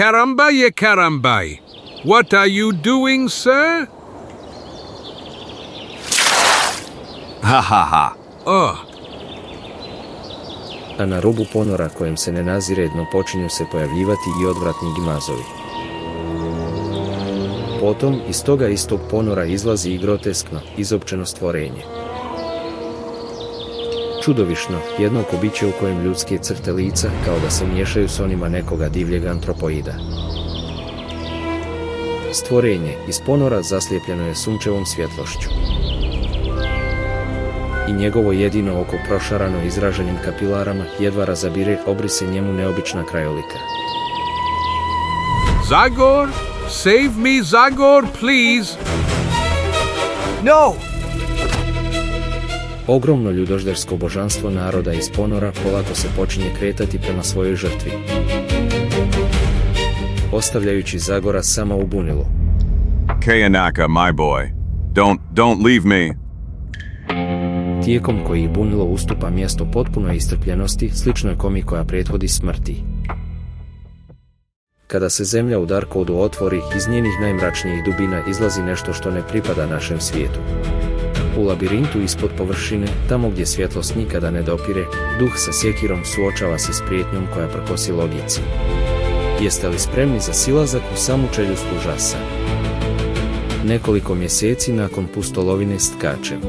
Karambay, karambay. What are you doing, sir? Ha ha ha. Oh, A na rubu ponora kojem se ne naziredno počinju se pojavljivati i odvratni gimazovi. Potom iz toga istog ponora izlazi i groteskno, izopćeno stvorenje. Čudovišno, jednako biće u kojem ljudske crte lica kao da se miješaju s onima nekoga divljeg antropoida. Stvorenje iz ponora zaslijepljeno je sunčevom svjetlošću. I njegovo jedino oko prošarano izraženim kapilarama jedva razabire obrise njemu neobična krajolika. Zagor? Save me, Zagor, please! No! Ogromno ljudoždersko božanstvo naroda iz ponora polako se počinje kretati prema svojoj žrtvi, ostavljajući Zagora sama u bunilu. Kayanaka, my boy. Don't leave me. Tijekom koji bunilo ustupa mjesto potpunoj istrpljenosti, sličnoj komi koja prethodi smrti. Kada se zemlja u DARKWOODU otvori, iz njenih najmračnijih dubina izlazi nešto što ne pripada našem svijetu. U labirintu ispod površine, tamo gdje svjetlost nikada ne dopire, duh sa sjekirom suočava se s prijetnjom koja prkosi logici. Jeste li spremni za silazak u samu čeljust užasa? Nekoliko mjeseci nakon pustolovine s tkačem.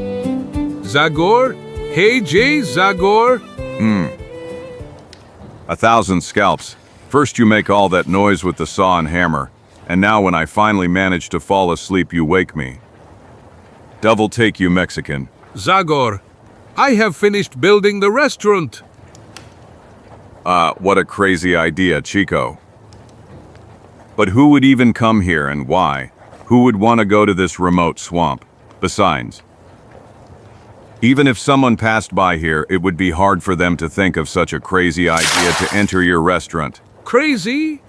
Zagor? Hey, Jay, Zagor? 1,000 scalps. First you make all that noise with the saw and hammer, and now when I finally manage to fall asleep you wake me. Devil take you, Mexican. Zagor, I have finished building the restaurant. What a crazy idea, Chico. But who would even come here and why? Who would want to go to this remote swamp? Besides, even if someone passed by here, it would be hard for them to think of such a crazy idea to enter your restaurant. Crazy?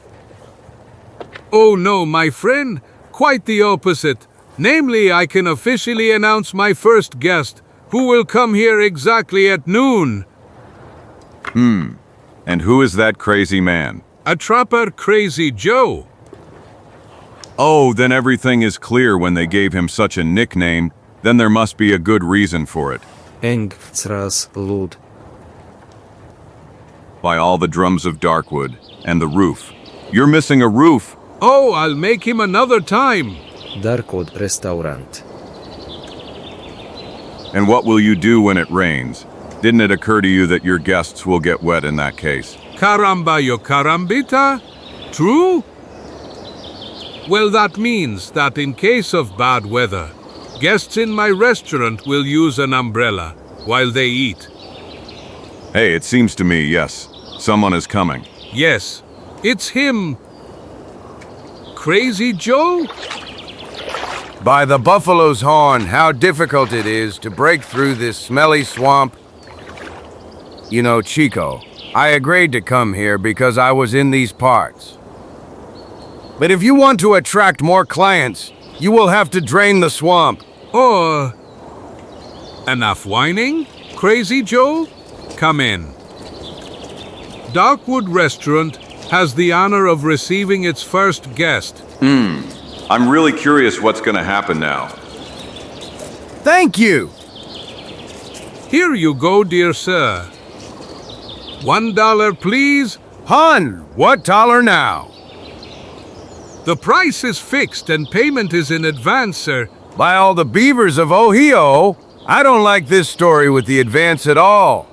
Oh no, my friend, quite the opposite. Namely, I can officially announce my first guest, who will come here exactly at noon. And who is that crazy man? A trapper Crazy Joe. Oh, then everything is clear when they gave him such a nickname, then there must be a good reason for it. Eng, cras, lud. By all the drums of Darkwood, and the roof. You're missing a roof! Oh, I'll make him another time. DARKWOOD restaurant. And what will you do when it rains? Didn't it occur to you that your guests will get wet in that case? Caramba yo carambita? True? Well, that means that in case of bad weather, guests in my restaurant will use an umbrella while they eat. Hey, it seems to me, yes, someone is coming. Yes, it's him. Crazy Joe? By the buffalo's horn, how difficult it is to break through this smelly swamp. You know, Chico, I agreed to come here because I was in these parts. But if you want to attract more clients, you will have to drain the swamp. Or... enough whining? Crazy Joe? Come in. Darkwood Restaurant has the honor of receiving its first guest. I'm really curious what's gonna happen now. Thank you! Here you go, dear sir. $1, please. Hun, what dollar now? The price is fixed and payment is in advance, sir. By all the beavers of Ohio, I don't like this story with the advance at all.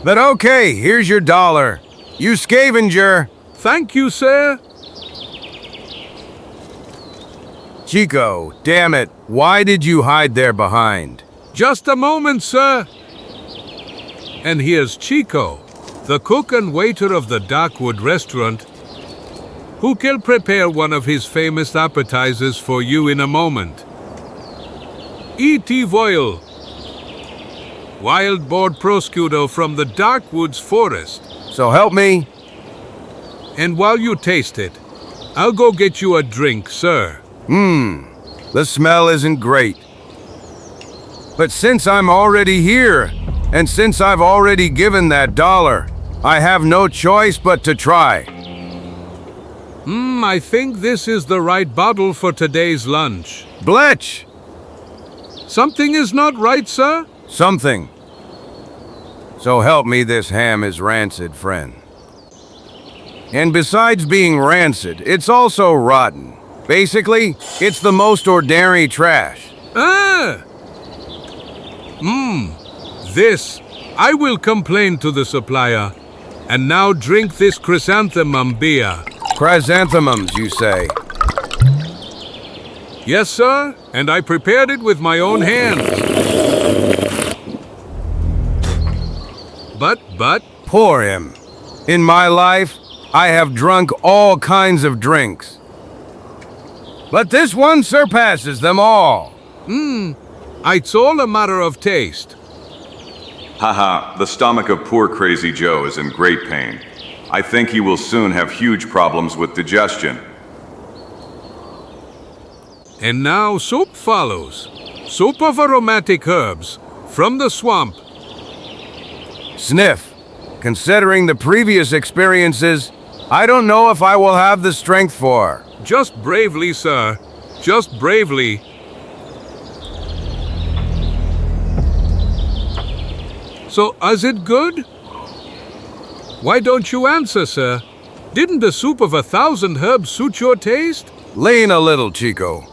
But okay, here's your dollar. You scavenger. Thank you, sir. Chico, damn it, why did you hide there behind? Just a moment, sir. And here's Chico, the cook and waiter of the Darkwood Restaurant, who can prepare one of his famous appetizers for you in a moment. E.T. Voyle, wild boar prosciutto from the Darkwoods forest. So help me. And while you taste it, I'll go get you a drink, sir. The smell isn't great. But since I'm already here, and since I've already given that dollar, I have no choice but to try. I think this is the right bottle for today's lunch. Bletch! Something is not right, sir? Something. So help me, this ham is rancid, friend. And besides being rancid, it's also rotten. Basically, it's the most ordinary trash. This. I will complain to the supplier. And now drink this chrysanthemum beer. Chrysanthemums, you say? Yes, sir, and I prepared it with my own hands. But, Poor him. In my life, I have drunk all kinds of drinks. But this one surpasses them all. it's all a matter of taste. Haha, the stomach of poor Crazy Joe is in great pain. I think he will soon have huge problems with digestion. And now soup follows. Soup of aromatic herbs from the swamp. Sniff. Considering the previous experiences, I don't know if I will have the strength for. Just bravely, sir. Just bravely. So, is it good? Why don't you answer, sir? Didn't the soup of 1,000 herbs suit your taste? Lean a little, Chico.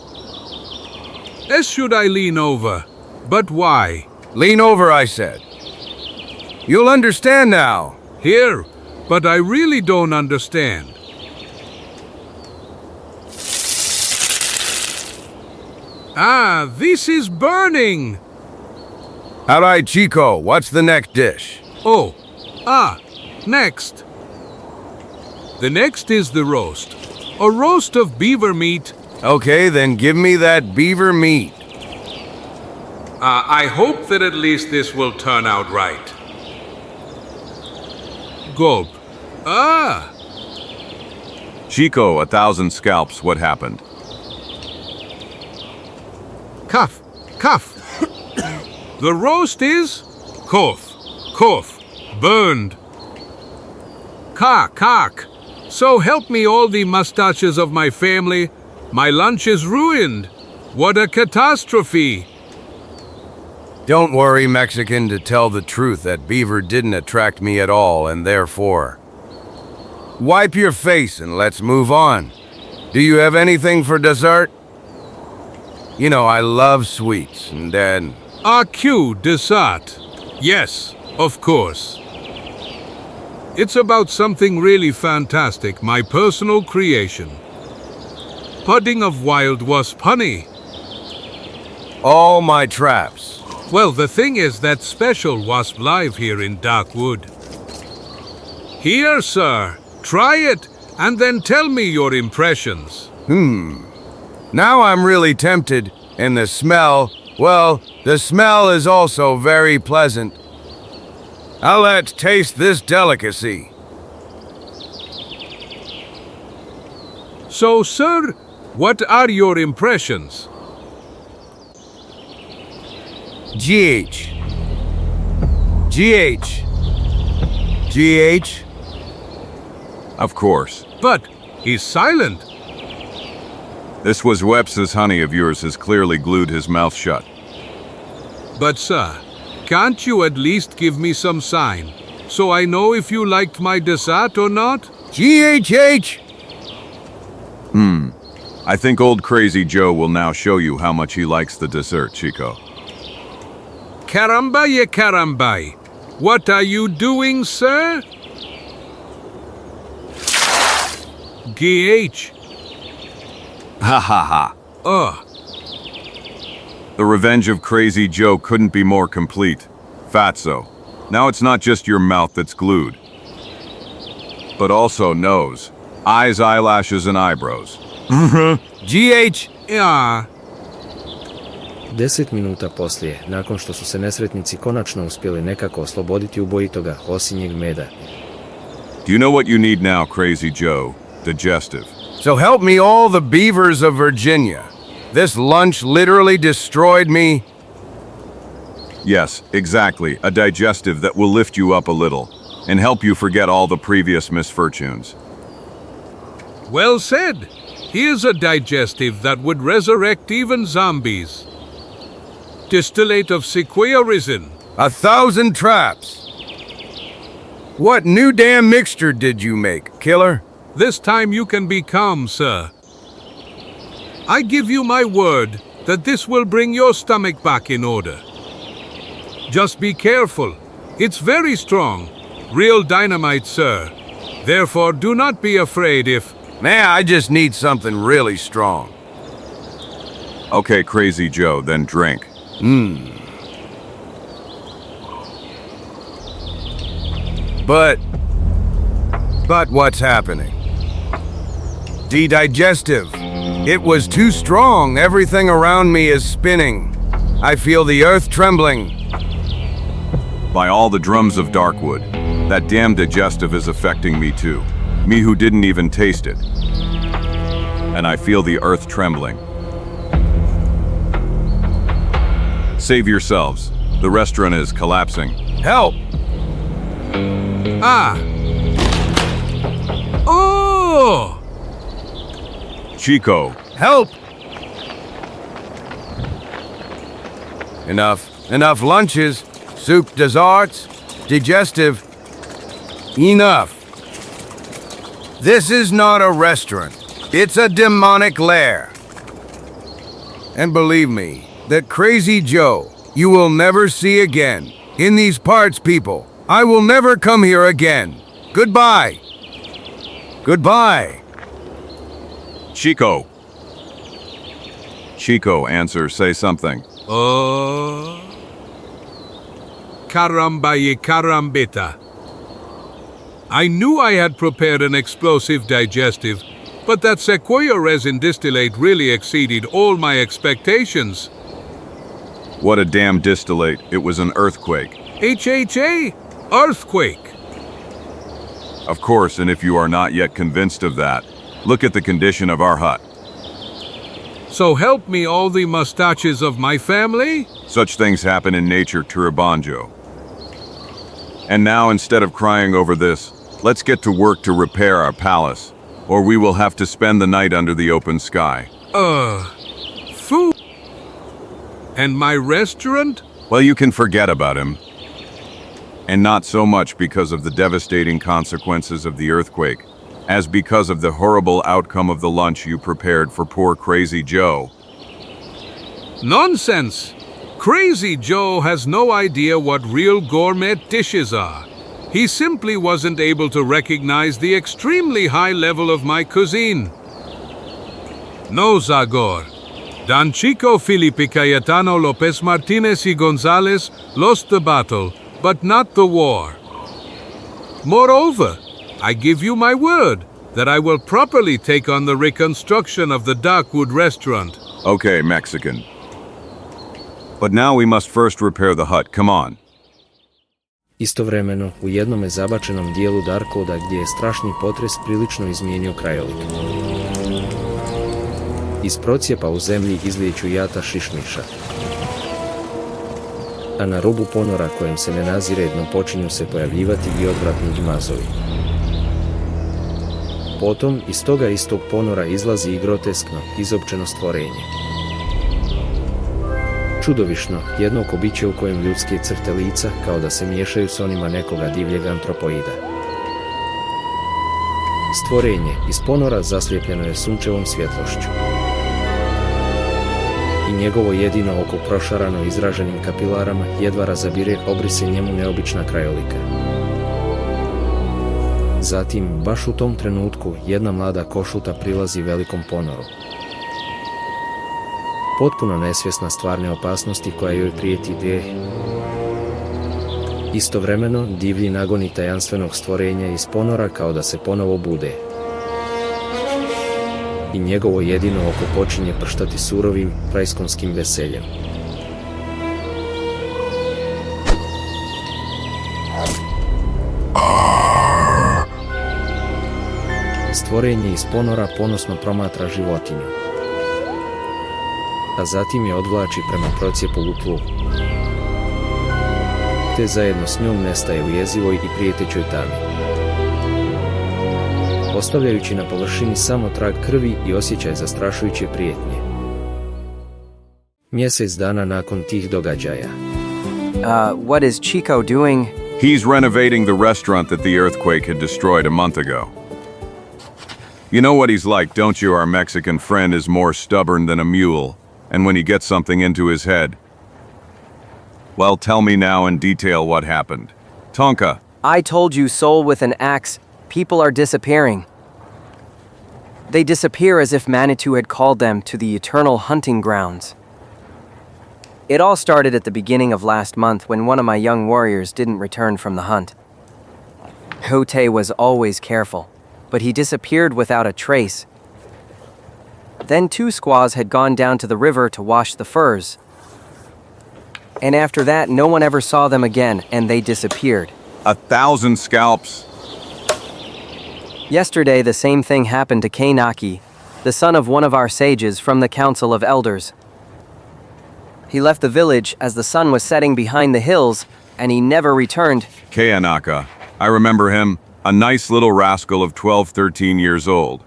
Yes, should I lean over? But why? Lean over, I said. You'll understand now. Here, but I really don't understand. This is burning. All right, Chico, what's the next dish? Next. The next is the roast. A roast of beaver meat. Okay, then give me that beaver meat. I hope that at least this will turn out right. Gulp. Chico, 1,000 scalps, what happened? Cough. The roast is cough, burned. Cock. So help me all the mustaches of my family. My lunch is ruined. What a catastrophe. Don't worry, Mexican, to tell the truth, that beaver didn't attract me at all, and therefore. Wipe your face and let's move on. Do you have anything for dessert? You know, I love sweets, and then... RQ dessert. Yes, of course. It's about something really fantastic, my personal creation. Pudding of wild wasp honey. All my traps. Well, the thing is that special wasp live here in Darkwood. Here, sir. Try it, and then tell me your impressions. Now I'm really tempted, and the smell, well, the smell is also very pleasant. Now let's taste this delicacy. So, sir, what are your impressions? GH. Of course. But he's silent. This was Webster's honey of yours has clearly glued his mouth shut. But, sir, can't you at least give me some sign, so I know if you liked my dessert or not? GHH! I think old Crazy Joe will now show you how much he likes the dessert, Chico. Caramba ye caramba. What are you doing, sir? GH. Ha ha ha. The revenge of Crazy Joe couldn't be more complete. Fatso. Now it's not just your mouth that's glued, but also nose, eyes, eyelashes, and eyebrows. GH! Ja. 10 minuta poslije, nakon što su se nesretnici konačno uspjeli nekako osloboditi ubojitoga osinjeg meda. Do you know what you need now, Crazy Joe? Digestive. So help me all the beavers of Virginia. This lunch literally destroyed me. Yes, exactly. A digestive that will lift you up a little and help you forget all the previous misfortunes. Well said. Here's a digestive that would resurrect even zombies. Distillate of sequoia resin. 1,000 traps. What new damn mixture did you make, killer? This time you can be calm, sir. I give you my word that this will bring your stomach back in order. Just be careful. It's very strong. Real dynamite, sir. Therefore, do not be afraid if... Man, I just need something really strong. Okay, Crazy Joe, then drink. But what's happening? Digestive. It was too strong. Everything around me is spinning. I feel the earth trembling. By all the drums of Darkwood, that damn digestive is affecting me too. Me who didn't even taste it. And I feel the earth trembling. Save yourselves. The restaurant is collapsing. Help! Ah! Oh! Chico, Help! Enough lunches, soup, desserts, digestive. Enough. This is not a restaurant. It's a demonic lair. And believe me, that Crazy Joe, you will never see again. In these parts, people, I will never come here again. Goodbye. Goodbye. Chico. Chico, answer, say something. Oh. Caramba y carambita. I knew I had prepared an explosive digestive, but that sequoia resin distillate really exceeded all my expectations. What a damn distillate. It was an earthquake. HHA? Earthquake. Of course, and if you are not yet convinced of that, look at the condition of our hut. So help me all the mustaches of my family? Such things happen in nature, Turabanjo. And now, instead of crying over this, let's get to work to repair our palace, or we will have to spend the night under the open sky. Food. And my restaurant? Well, you can forget about him. And not so much because of the devastating consequences of the earthquake, as because of the horrible outcome of the lunch you prepared for poor Crazy Joe. Nonsense! Crazy Joe has no idea what real gourmet dishes are. He simply wasn't able to recognize the extremely high level of my cuisine. No, Zagor. Don Chico Felipe Cayetano Lopez Martinez y Gonzalez lost the battle, but not the war. Moreover, I give you my word that I will properly take on the reconstruction of the Darkwood restaurant. Okay, Mexican. But now we must first repair the hut, come on. Istovremeno, u jednome zabačenom dijelu Darkwooda gdje je strašni potres prilično izmijenio krajolik. Iz procjepa u zemlji izlijeću jata šišmiša. A na rubu ponora kojem se ne nazire dno počinju se pojavljivati i odvratni gmazovi. Potom, iz toga istog ponora izlazi i groteskno, izopćeno stvorenje. Čudovišno, jednako biće u kojem ljudske crte lica, kao da se miješaju s onima nekoga divljeg antropoida. Stvorenje, iz ponora zaslijepljeno je sunčevom svjetlošću. I njegovo jedino oko prošarano izraženim kapilarama jedva razabire obrise njemu neobična krajolika. Zatim, baš u tom trenutku, jedna mlada košuta prilazi velikom ponoru. Potpuno nesvjesna stvarne opasnosti koja joj prijeti gdje. Istovremeno, divlji nagoni tajanstvenog stvorenja iz ponora kao da se ponovo bude. I njegovo jedino oko počinje prštati surovim, prajskonskim veseljem. Stvorenje iz ponora ponosno promatra životinju, a zatim je odvlači prema procjepu u tlu, te zajedno s njom nestaje u jezivoj i prijetećoj tami. ostavljajući na površini samo trag krvi i osjećaj zastrašujuće prijetnje. Mjesec dana nakon tih događaja. What is Chico doing? He's renovating the restaurant that the earthquake had destroyed a month ago. You know what he's like, don't you? Our Mexican friend is more stubborn than a mule, and when he gets something into his head. Well, tell me now in detail what happened. Tonka. I told you, soul with an axe, people are disappearing. They disappear as if Manitou had called them to the eternal hunting grounds. It all started at the beginning of last month when one of my young warriors didn't return from the hunt. Hote was always careful, but he disappeared without a trace. Then 2 squaws had gone down to the river to wash the furs. And after that, no one ever saw them again, and they disappeared. 1,000 scalps. Yesterday, the same thing happened to Kainaki, the son of one of our sages from the Council of Elders. He left the village as the sun was setting behind the hills, and he never returned. Kayanaka. I remember him, a nice little rascal of 12, 13 years old.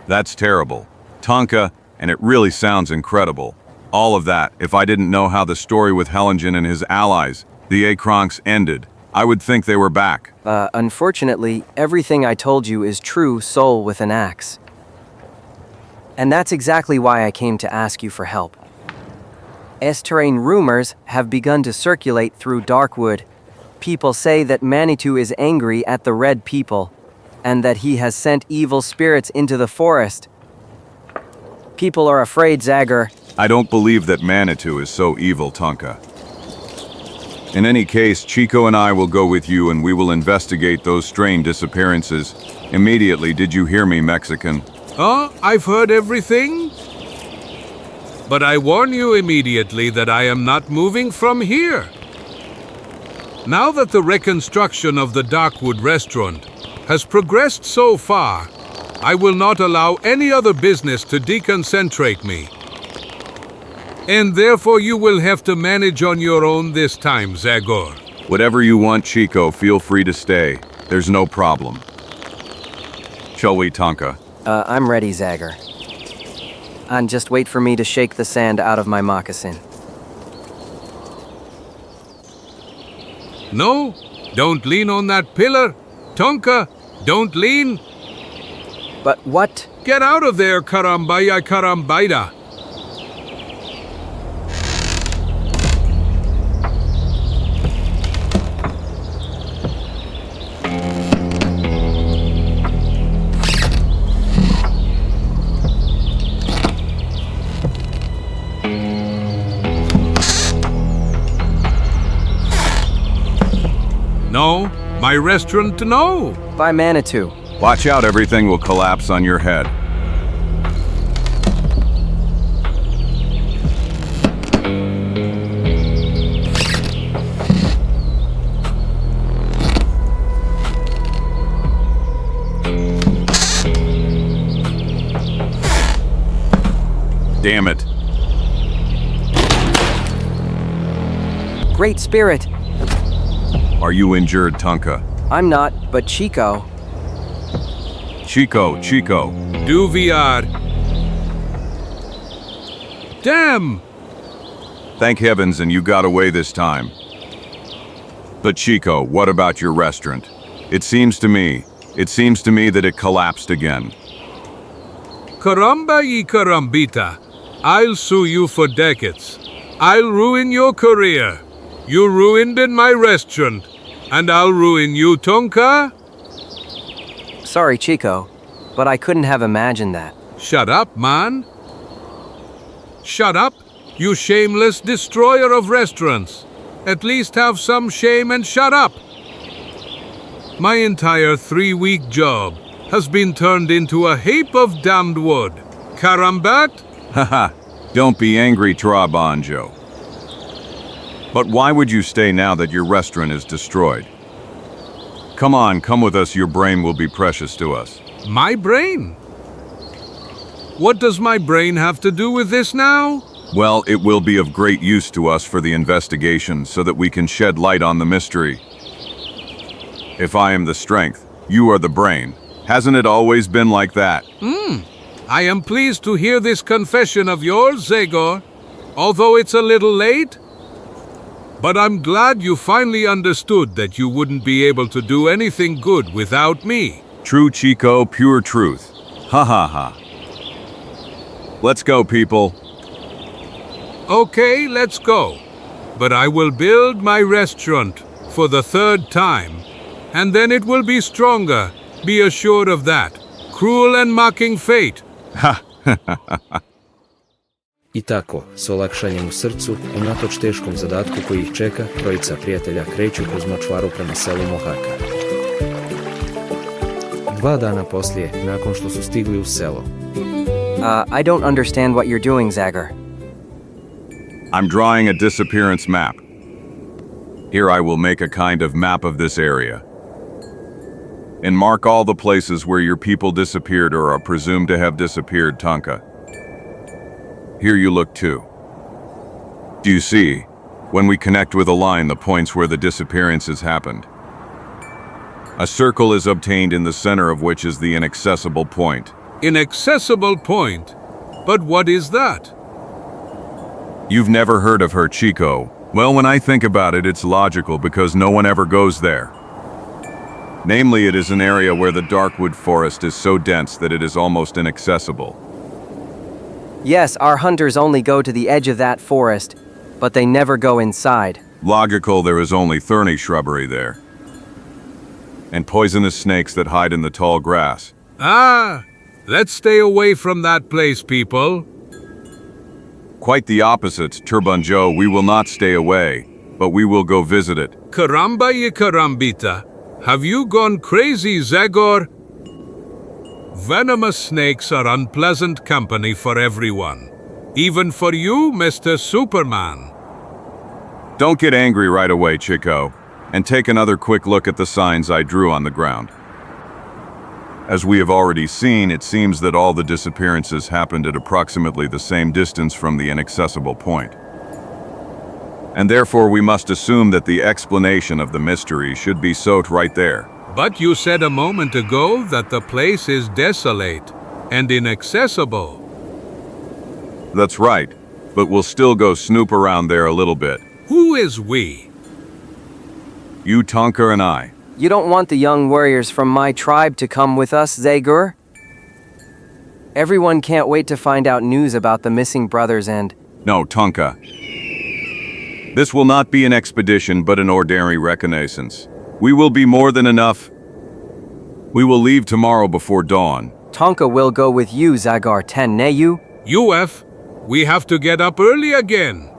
That's terrible. Tonka, and it really sounds incredible. All of that, if I didn't know how the story with Helingen and his allies, the Akronks, ended, I would think they were back. Unfortunately, everything I told you is true, soul with an axe. And that's exactly why I came to ask you for help. Esterrain rumors have begun to circulate through Darkwood. People say that Manitou is angry at the Red people, and that he has sent evil spirits into the forest. People are afraid, Zagor. I don't believe that Manitou is so evil, Tonka. In any case, Chico and I will go with you and we will investigate those strange disappearances. Immediately, did you hear me, Mexican? I've heard everything. But I warn you immediately that I am not moving from here. Now that the reconstruction of the Darkwood restaurant has progressed so far, I will not allow any other business to deconcentrate me. And therefore you will have to manage on your own this time, Zagor. Whatever you want, Chico, feel free to stay. There's no problem. Shall we, Tonka? I'm ready, Zagor. And just wait for me to shake the sand out of my moccasin. No, don't lean on that pillar. Tonka, don't lean. But what? Get out of there, Karambaya Karambaida. No, my restaurant, no. By Manitou. Watch out, everything will collapse on your head. Damn it. Great Spirit. Are you injured, Tonka? I'm not, but Chico. Chico. Du VR. Damn! Thank heavens and you got away this time. But Chico, what about your restaurant? It seems to me that it collapsed again. Karamba y karambita. I'll sue you for decades. I'll ruin your career. You ruined in my restaurant. And I'll ruin you, Tonka. Sorry, Chico, but I couldn't have imagined that. Shut up, man. Shut up, you shameless destroyer of restaurants. At least have some shame and shut up. My entire 3-week job has been turned into a heap of damned wood. Karambat? Haha, don't be angry, Trabanjo. But why would you stay now that your restaurant is destroyed? Come on, come with us, your brain will be precious to us. My brain? What does my brain have to do with this now? Well, it will be of great use to us for the investigation so that we can shed light on the mystery. If I am the strength, you are the brain. Hasn't it always been like that? I am pleased to hear this confession of yours, Zagor, although it's a little late. But I'm glad you finally understood that you wouldn't be able to do anything good without me. True, Chico, pure truth. Ha ha ha. Let's go, people. Okay, let's go. But I will build my restaurant for the third time, and then it will be stronger. Be assured of that. Cruel and mocking fate. I tako, s olakšanjem u srcu, unatoč teškom zadatku koji ih čeka, trojica prijatelja kreću kroz močvaru prema selu Mohaka. 2 dana poslije, nakon što su stigli u selo. I don't understand what you're doing, Zagor. I'm drawing a disappearance map. Here I will make a kind of map of this area. And mark all the places where your people disappeared or are presumed to have disappeared, Tonka. Here you look too. Do you see, when we connect with a line, the points where the disappearances happened? A circle is obtained in the center of which is the inaccessible point. Inaccessible point? But what is that? You've never heard of her, Chico. Well, when I think about it, it's logical because no one ever goes there. Namely, it is an area where the Darkwood forest is so dense that it is almost inaccessible. Yes, our hunters only go to the edge of that forest, but they never go inside. Logical, there is only thorny shrubbery there. And poisonous snakes that hide in the tall grass. Let's stay away from that place, people. Quite the opposite, Turban Joe. We will not stay away, but we will go visit it. Caramba y carambita. Have you gone crazy, Zagor? Venomous snakes are unpleasant company for everyone. Even for you, Mr. Superman. Don't get angry right away, Chico, and take another quick look at the signs I drew on the ground. As we have already seen, it seems that all the disappearances happened at approximately the same distance from the inaccessible point. And therefore we must assume that the explanation of the mystery should be sought right there. But you said a moment ago that the place is desolate and inaccessible. That's right, but we'll still go snoop around there a little bit. Who is we? You, Tonka, and I. You don't want the young warriors from my tribe to come with us, Zagor? Everyone can't wait to find out news about the missing brothers and... No, Tonka. This will not be an expedition, but an ordinary reconnaissance. We will be more than enough. We will leave tomorrow before dawn. Tonka will go with you, Zagor 10, Neyu? UF, we have to get up early again.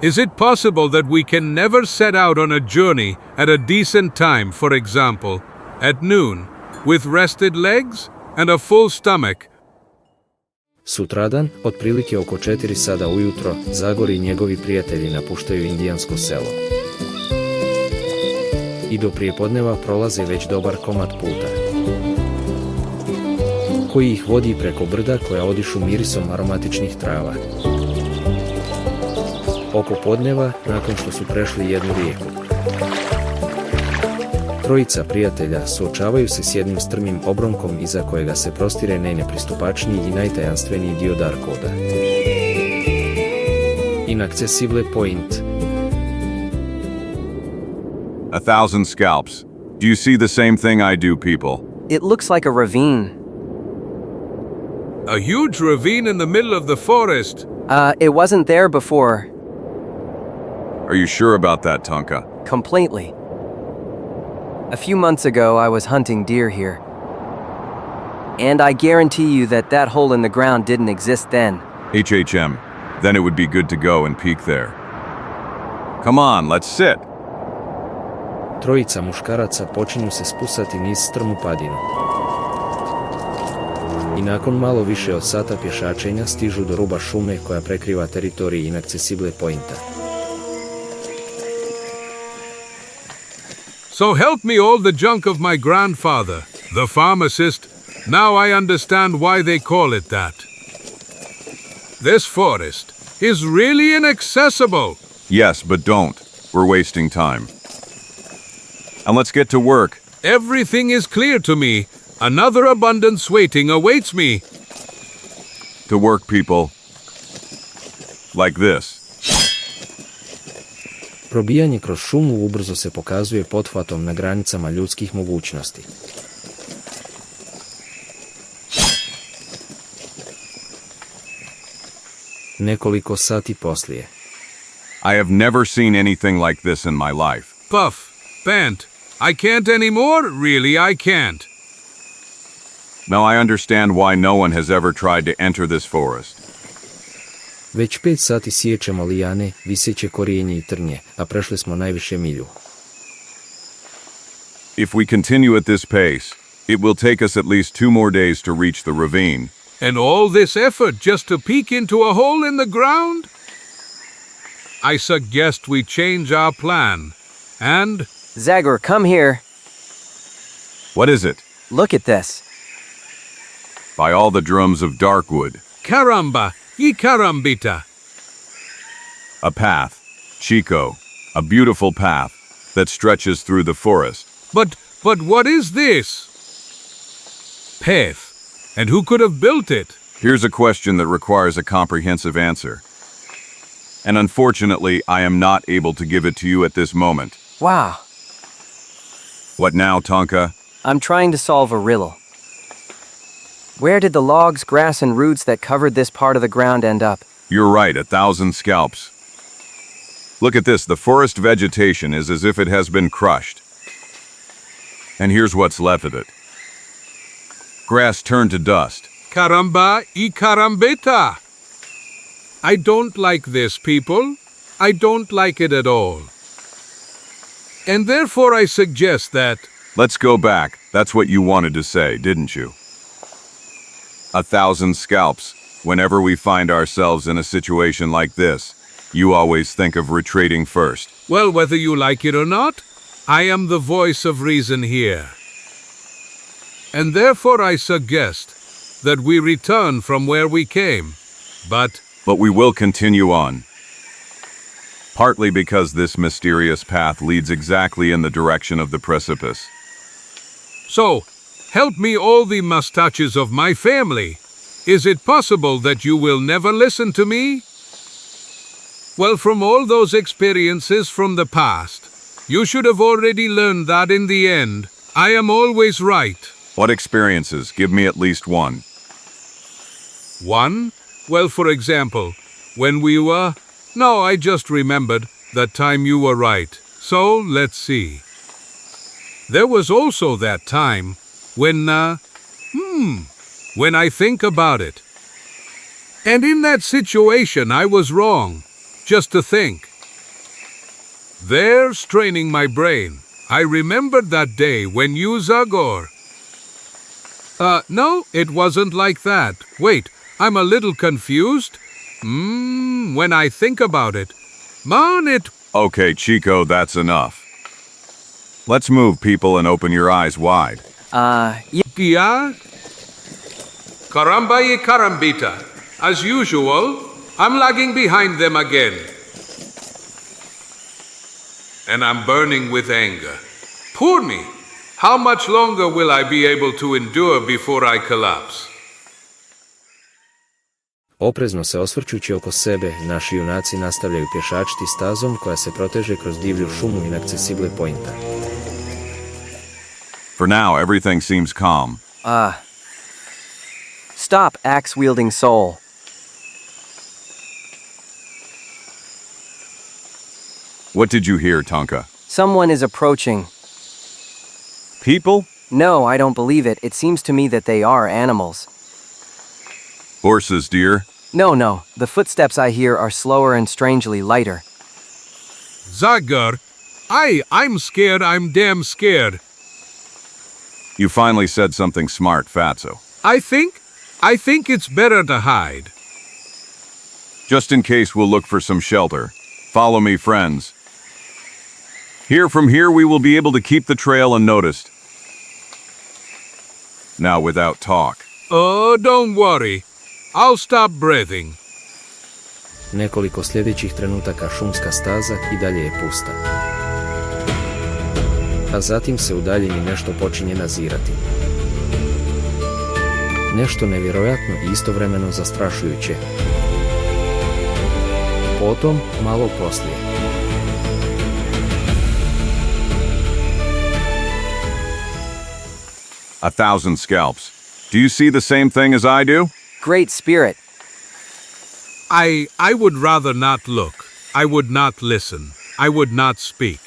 Is it possible that we can never set out on a journey at a decent time, for example, at noon, with rested legs and a full stomach? Sutradan, otprilike oko 4 sada ujutro, Zagor i njegovi prijatelji napuštaju indijansko selo. I do prijepodneva prolaze već dobar komad puta, koji ih vodi preko brda koja odišu mirisom aromatičnih trava. Oko podneva, nakon što su prešli jednu rijeku, trojica prijatelja suočavaju se s jednim strmim obronkom iza kojega se prostire najnepristupačniji i najtajanstveniji dio Darkwooda. Inaccessible point. 1,000 scalps. Do you see the same thing I do, people? It looks like a ravine. A huge ravine in the middle of the forest. It wasn't there before. Are you sure about that, Tonka? Completely. A few months ago, I was hunting deer here. And I guarantee you that that hole in the ground didn't exist then. HHM. Then it would be good to go and peek there. Come on, let's sit. Trojica muškaraca počinju se spusati niz strmu padinu. I nakon malo više od sata pješačenja stižu do ruba šume koja prekriva teritorij inaccessible pointa. So help me all the junk of my grandfather, the pharmacist. Now I understand why they call it that. This forest is really inaccessible. Yes, but don't. We're wasting time. And let's get to work. Everything is clear to me. Another abundance waiting awaits me. To work, people. Like this. Probijanje kroz šumu ubrzo se pokazuje pothvatom na granicama ljudskih mogućnosti. Nekoliko sati poslije. I have never seen anything like this in my life. Puff, pant. I can't anymore? Really, I can't. Now I understand why no one has ever tried to enter this forest. Već 5 sati siječemo lijane, viseće korijenje i trnje, a prešli smo najviše milju. If we continue at this pace, it will take us at least 2 more days to reach the ravine. And all this effort just to peek into a hole in the ground? I suggest we change our plan. And Zagor, come here. What is it? Look at this. By all the drums of Darkwood. caramba, y carambita. A path, Chico, a beautiful path that stretches through the forest. But what is this? Path. And who could have built it? Here's a question that requires a comprehensive answer. And unfortunately, I am not able to give it to you at this moment. Wow. What now, Tonka? I'm trying to solve a riddle. Where did the logs, grass, and roots that covered this part of the ground end up? You're right, 1,000 scalps. Look at this, the forest vegetation is as if it has been crushed. And here's what's left of it. Grass turned to dust. Caramba y carambita. I don't like this, people. I don't like it at all. And therefore I suggest that... Let's go back. That's what you wanted to say, didn't you? 1,000 scalps. Whenever we find ourselves in a situation like this, you always think of retreating first. Well, whether you like it or not, I am the voice of reason here. And therefore I suggest that we return from where we came. But we will continue on. Partly because this mysterious path leads exactly in the direction of the precipice. so, help me all the mustaches of my family. Is it possible that you will never listen to me? Well, from all those experiences from the past, you should have already learned that in the end, I am always right. What experiences? Give me at least one. One? Well, for example, when we were... No, I just remembered that time you were right. So, let's see. There was also that time when, when I think about it. And in that situation, I was wrong. Just to think. There, straining my brain, I remembered that day when you, Zagor... no, it wasn't like that. Wait, I'm a little confused. When I think about it. Man, it... Okay, Chico, that's enough. Let's move, people, and open your eyes wide. Yeah? Caramba y carambita. As usual, I'm lagging behind them again. And I'm burning with anger. Poor me! How much longer will I be able to endure before I collapse? Oprezno se osvrćući oko sebe, naši junaci nastavljaju pješačiti stazom koja se proteže kroz divlju šumu inaccesible pointa. For now, everything seems calm. Stop, axe-wielding soul. What did you hear, Tonka? Someone is approaching. People? No, I don't believe it. It seems to me that they are animals. Horses, dear? No. The footsteps I hear are slower and strangely lighter. Zagor, I'm scared, I'm damn scared. You finally said something smart, Fatso. I think it's better to hide. Just in case, we'll look for some shelter. Follow me, friends. From here we will be able to keep the trail unnoticed. Now without talk. Oh, don't worry. I'll stop breathing. Nekoliko sljedećih trenutaka šumska staza i dalje je pusta. a zatim se u daljini nešto počinje nazirati. Nešto nevjerojatno i istovremeno zastrašujuće. Potom, malo poslije. A thousand scalps. Do you see the same thing as I do? Great Spirit, I would rather not look. I would not listen. I would not speak.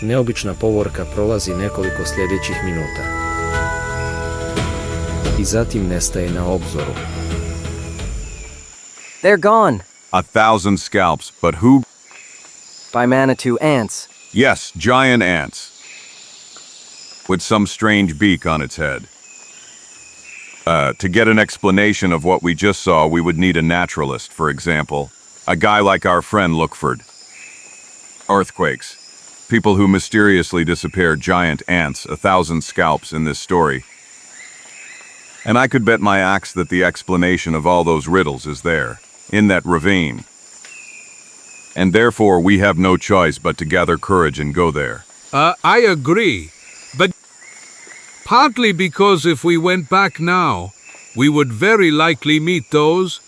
Neobična povorka prolazi nekoliko sljedećih minuta. I zatim nestaje na obzoru. they're gone. A thousand scalps, but who? By Manitou ants. Yes, giant ants. With some strange beak on its head. To get an explanation of what we just saw, we would need a naturalist, for example. A guy like our friend Lookford. Earthquakes. People who mysteriously disappear, giant ants, a thousand scalps in this story. And I could bet my axe that the explanation of all those riddles is there, in that ravine. And therefore we have no choice but to gather courage and go there. I agree. But partly because if we went back now, we would very likely meet those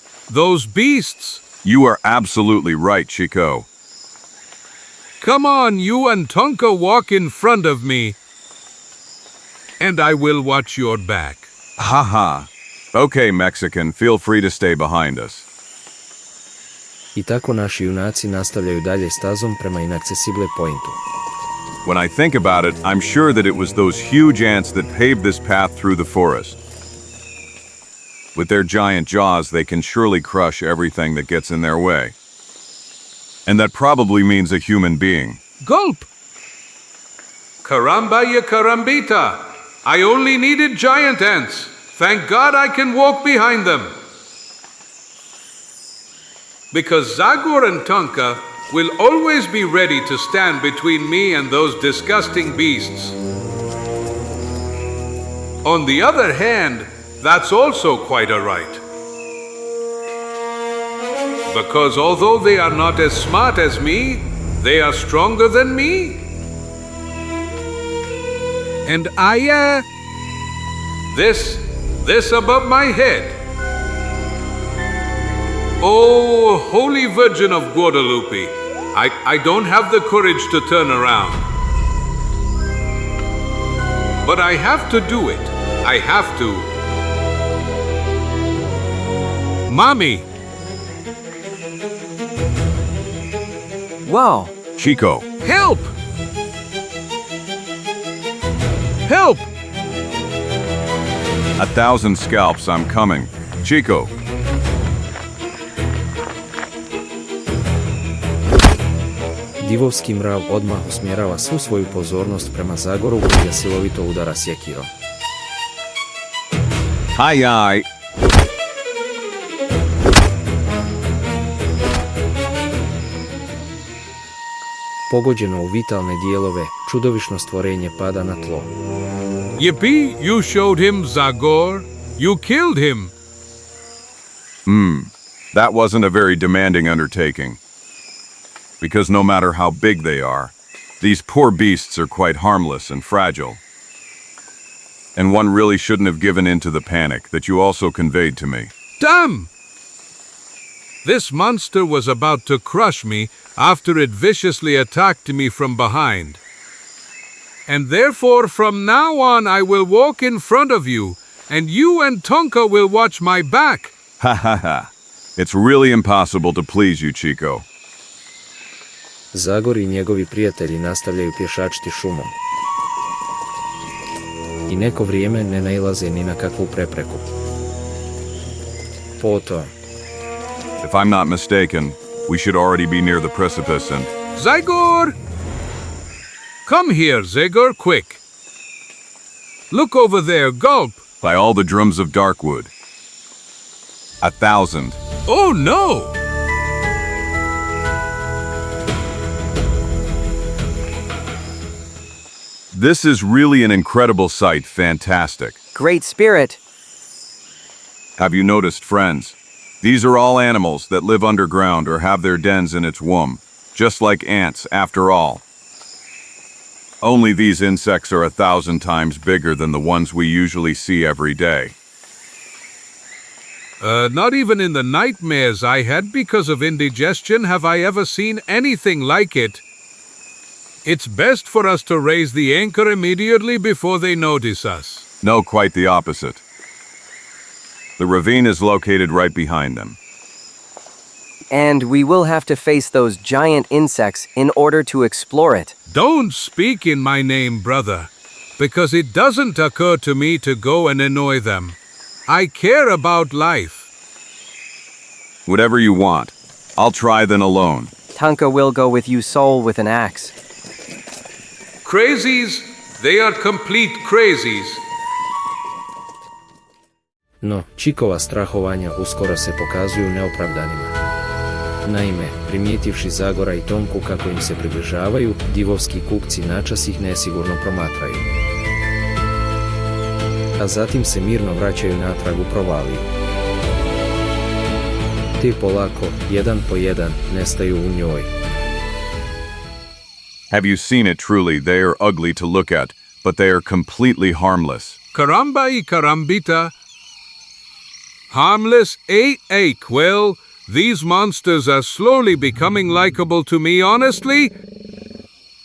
beasts. You are absolutely right, Chico. Come on, you and Tonka walk in front of me, and I will watch your back. Haha. Okay, Mexican, feel free to stay behind us. I tako naši junaci nastavljaju dalje stazom prema inaccessible pointu. When I think about it, I'm sure that it was those huge ants that paved this path through the forest. With their giant jaws, they can surely crush everything that gets in their way. And that probably means a human being. Gulp! Caramba ya carambita! I only needed giant ants. Thank God I can walk behind them. Because Zagor and Tonka will always be ready to stand between me and those disgusting beasts. On the other hand, that's also quite a right. Because although they are not as smart as me, they are stronger than me. And this above my head. Oh, Holy Virgin of Guadalupe, I don't have the courage to turn around. But I have to do it. I have to. Mommy! Whoa! Chico, Help! Help! 1,000 scalps, I'm coming. Chico. Divovski mrav odmah usmjerava svu svoju pozornost prema Zagoru koji ga silovito udara sjekirom. Hi. Pogođeno u vitalne dijelove, čudovišno stvorenje pada na tlo. Yippee, you showed him, Zagor. You killed him. That wasn't a very demanding undertaking. Because no matter how big they are, these poor beasts are quite harmless and fragile. And one really shouldn't have given in to the panic that you also conveyed to me. Damn! This monster was about to crush me after it viciously attacked me from behind. And therefore from now on I will walk in front of you, and you and Tonka will watch my back. Ha. It's really impossible to please you, Chico. Zagor i njegovi prijatelji nastavljaju pješačiti šumom. I neko vrijeme ne nailaze ni na kakvu prepreku. Potom. If I'm not mistaken, we should already be near the precipice and... Zagor! Come here, Zagor, quick. Look over there, gulp. By all the drums of Darkwood. 1,000. Oh no! This is really an incredible sight, fantastic. Great Spirit, Have you noticed, friends? These are all animals that live underground or have their dens in its womb, just like ants, after all. Only these insects are 1,000 times bigger than the ones we usually see every day. Not even in the nightmares I had because of indigestion have I ever seen anything like it. It's best for us to raise the anchor immediately before they notice us. No, quite the opposite. The ravine is located right behind them. And we will have to face those giant insects in order to explore it. Don't speak in my name, brother, because it doesn't occur to me to go and annoy them. I care about life. Whatever you want. I'll try then alone. Tanka will go with you, Soul, with an axe. Crazies, they are complete crazies. No, Čikova strahovanja uskoro se pokazuju neopravdanima. Naime, primijetivši Zagora i Tonku kako im se približavaju, divovski kukci načas ih nesigurno promatraju. A zatim se mirno vraćaju natrag u provaliju. Te polako, jedan po jedan, nestaju u njoj. Have you seen it truly? They are ugly to look at, but they are completely harmless. Caramba y carambita. Harmless, well, these monsters are slowly becoming likable to me, honestly.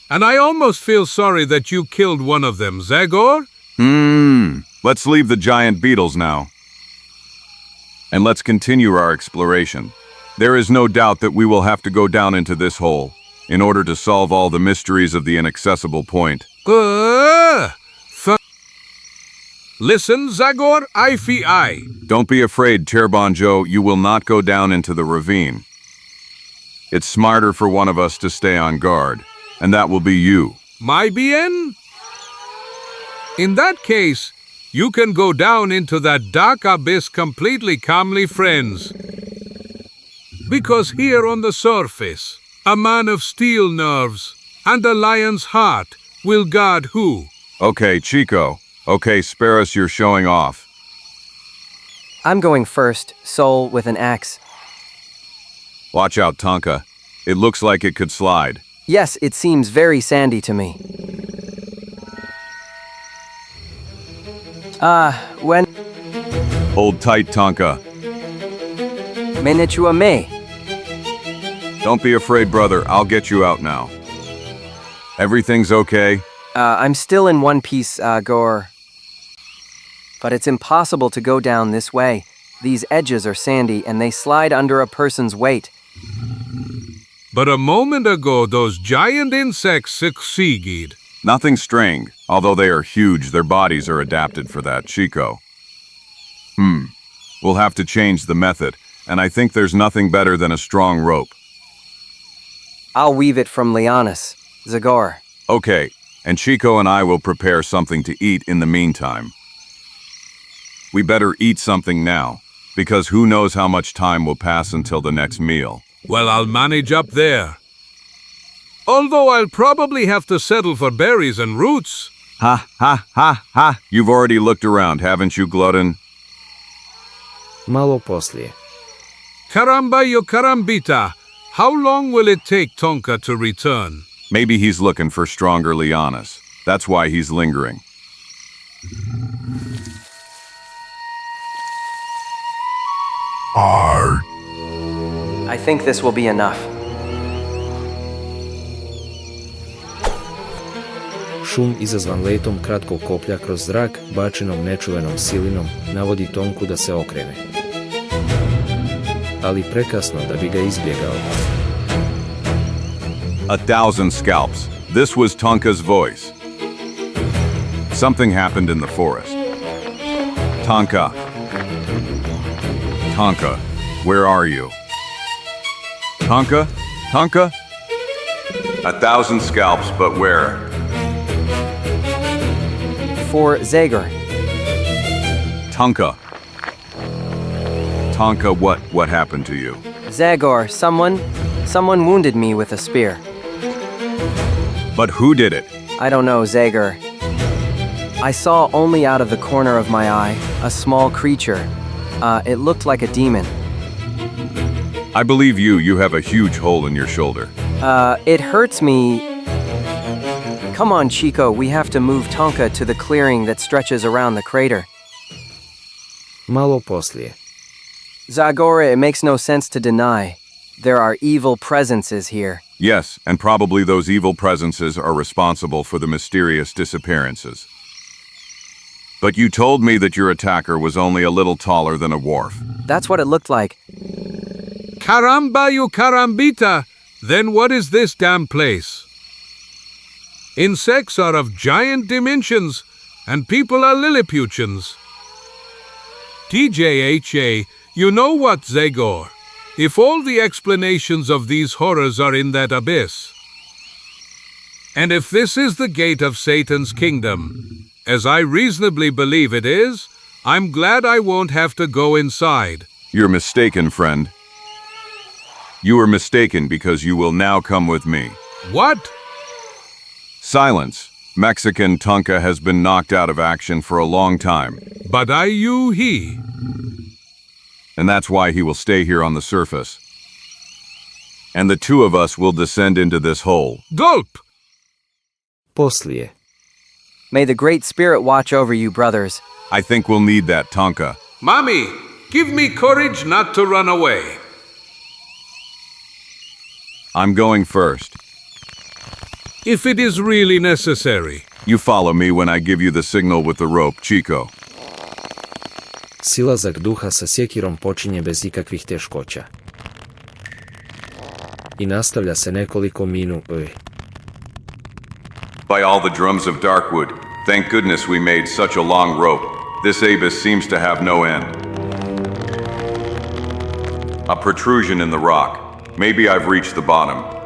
And I almost feel sorry that you killed one of them, Zagor. Let's leave the giant beetles now. And let's continue our exploration. There is no doubt that we will have to go down into this hole in order to solve all the mysteries of the inaccessible point. Listen, Zagor, eye for eye. Don't be afraid, Cherbanjo, you will not go down into the ravine. It's smarter for one of us to stay on guard, and that will be you. My bien? In that case, you can go down into that dark abyss completely calmly, friends. Because here on the surface, a man of steel nerves and a lion's heart will guard who? Okay, Chico. Okay, spare us your showing off. I'm going first, Soul, with an axe. Watch out, Tonka. It looks like it could slide. Yes, it seems very sandy to me. When Hold tight, Tonka. Menechua me. Don't be afraid, brother. I'll get you out now. Everything's okay? I'm still in one piece, Gore. But it's impossible to go down this way. These edges are sandy and they slide under a person's weight. But a moment ago, those giant insects succeeded. Nothing strange. Although they are huge, their bodies are adapted for that, Chico. We'll have to change the method, and I think there's nothing better than a strong rope. I'll weave it from lianas, Zagor. Okay, and Chico and I will prepare something to eat in the meantime. We better eat something now, because who knows how much time will pass until the next meal. Well, I'll manage up there. Although I'll probably have to settle for berries and roots. Ha, ha, ha, ha. You've already looked around, haven't you, Glutton? Malo poslije. Caramba yo carambita. How long will it take Tonka to return? Maybe he's looking for stronger lianas. That's why he's lingering. I think this will be enough. Šum izazvan letom kratkog koplja kroz zrak, bačenom nečuvenom silinom, navodi Tonku da se okrene. Ali prekasno da bi ga izbjegao. 1,000 scalps. This was Tonka's voice. Something happened in the forest. Tonka. Tonka, where are you? Tonka? Tonka? 1,000 scalps, but where? For Zagor. Tonka. Tonka, what happened to you? Zagor, someone wounded me with a spear. But who did it? I don't know, Zagor. I saw only out of the corner of my eye a small creature. It looked like a demon. I believe you have a huge hole in your shoulder. It hurts me. Come on, Chico, we have to move Tonka to the clearing that stretches around the crater. Malo poslije. Zagor, it makes no sense to deny. There are evil presences here. Yes, and probably those evil presences are responsible for the mysterious disappearances. But you told me that your attacker was only a little taller than a dwarf. That's what it looked like. Caramba, you carambita! Then what is this damn place? Insects are of giant dimensions, and people are Lilliputians. TJHA, you know what, Zagor? If all the explanations of these horrors are in that abyss, and if this is the gate of Satan's kingdom, as I reasonably believe it is, I'm glad I won't have to go inside. You're mistaken, friend. You are mistaken because you will now come with me. What? Silence. Mexican Tonka has been knocked out of action for a long time. But he. And that's why he will stay here on the surface. And the two of us will descend into this hole. Gulp! Poslije. May the Great Spirit watch over you, brothers. I think we'll need that, Tonka. Mommy, give me courage not to run away. I'm going first. If it is really necessary. You follow me when I give you the signal with the rope, Chico. Silazak duha sa sjekirom počinje bez ikakvih teškoća. I nastavlja se nekoliko minuta. By all the drums of Darkwood, thank goodness we made such a long rope. This abyss seems to have no end. A protrusion in the rock. Maybe I've reached the bottom.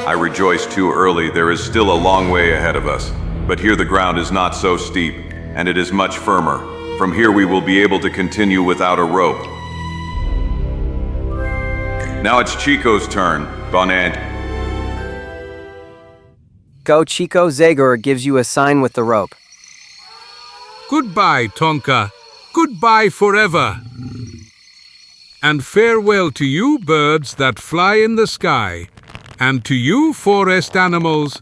I rejoice too early, there is still a long way ahead of us. But here the ground is not so steep, and it is much firmer. From here we will be able to continue without a rope. Now it's Chico's turn, Bonant. Go, Chico. Zagor gives you a sign with the rope. Goodbye, Tonka. Goodbye forever. And farewell to you birds that fly in the sky, and to you forest animals,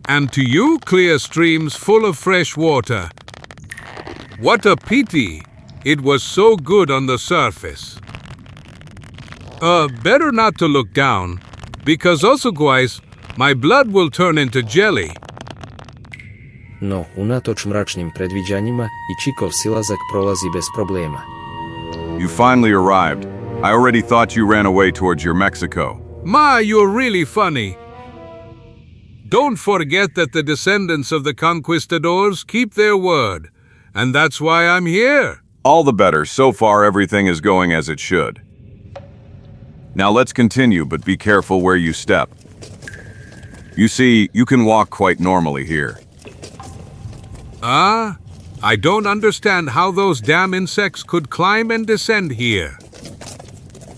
and to you clear streams full of fresh water. What a pity! It was so good on the surface. Better not to look down, because otherwise my blood will turn into jelly. No, unatoč mračnim predviđanjima, i Čikov silazak prolazi bez problema. You finally arrived. I already thought you ran away towards your Mexico. Ma, you're really funny. Don't forget that the descendants of the conquistadors keep their word, and that's why I'm here. All the better. So far everything is going as it should. Now let's continue, but be careful where you step. You see, you can walk quite normally here. I don't understand how those damn insects could climb and descend here.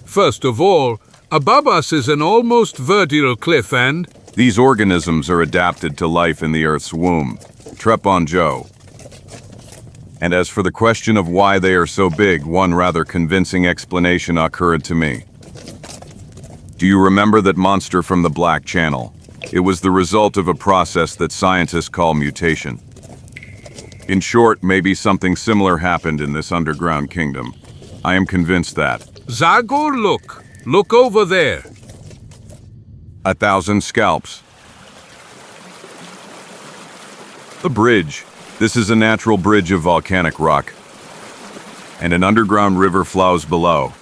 First of all, above us is an almost vertical cliff and... These organisms are adapted to life in the Earth's womb. Trepon Joe. And as for the question of why they are so big, one rather convincing explanation occurred to me. Do you remember that monster from the Black Channel? It was the result of a process that scientists call mutation. In short, maybe something similar happened in this underground kingdom. I am convinced that. Zagor, look. Look over there. 1,000 scalps. A bridge. This is a natural bridge of volcanic rock. And an underground river flows below.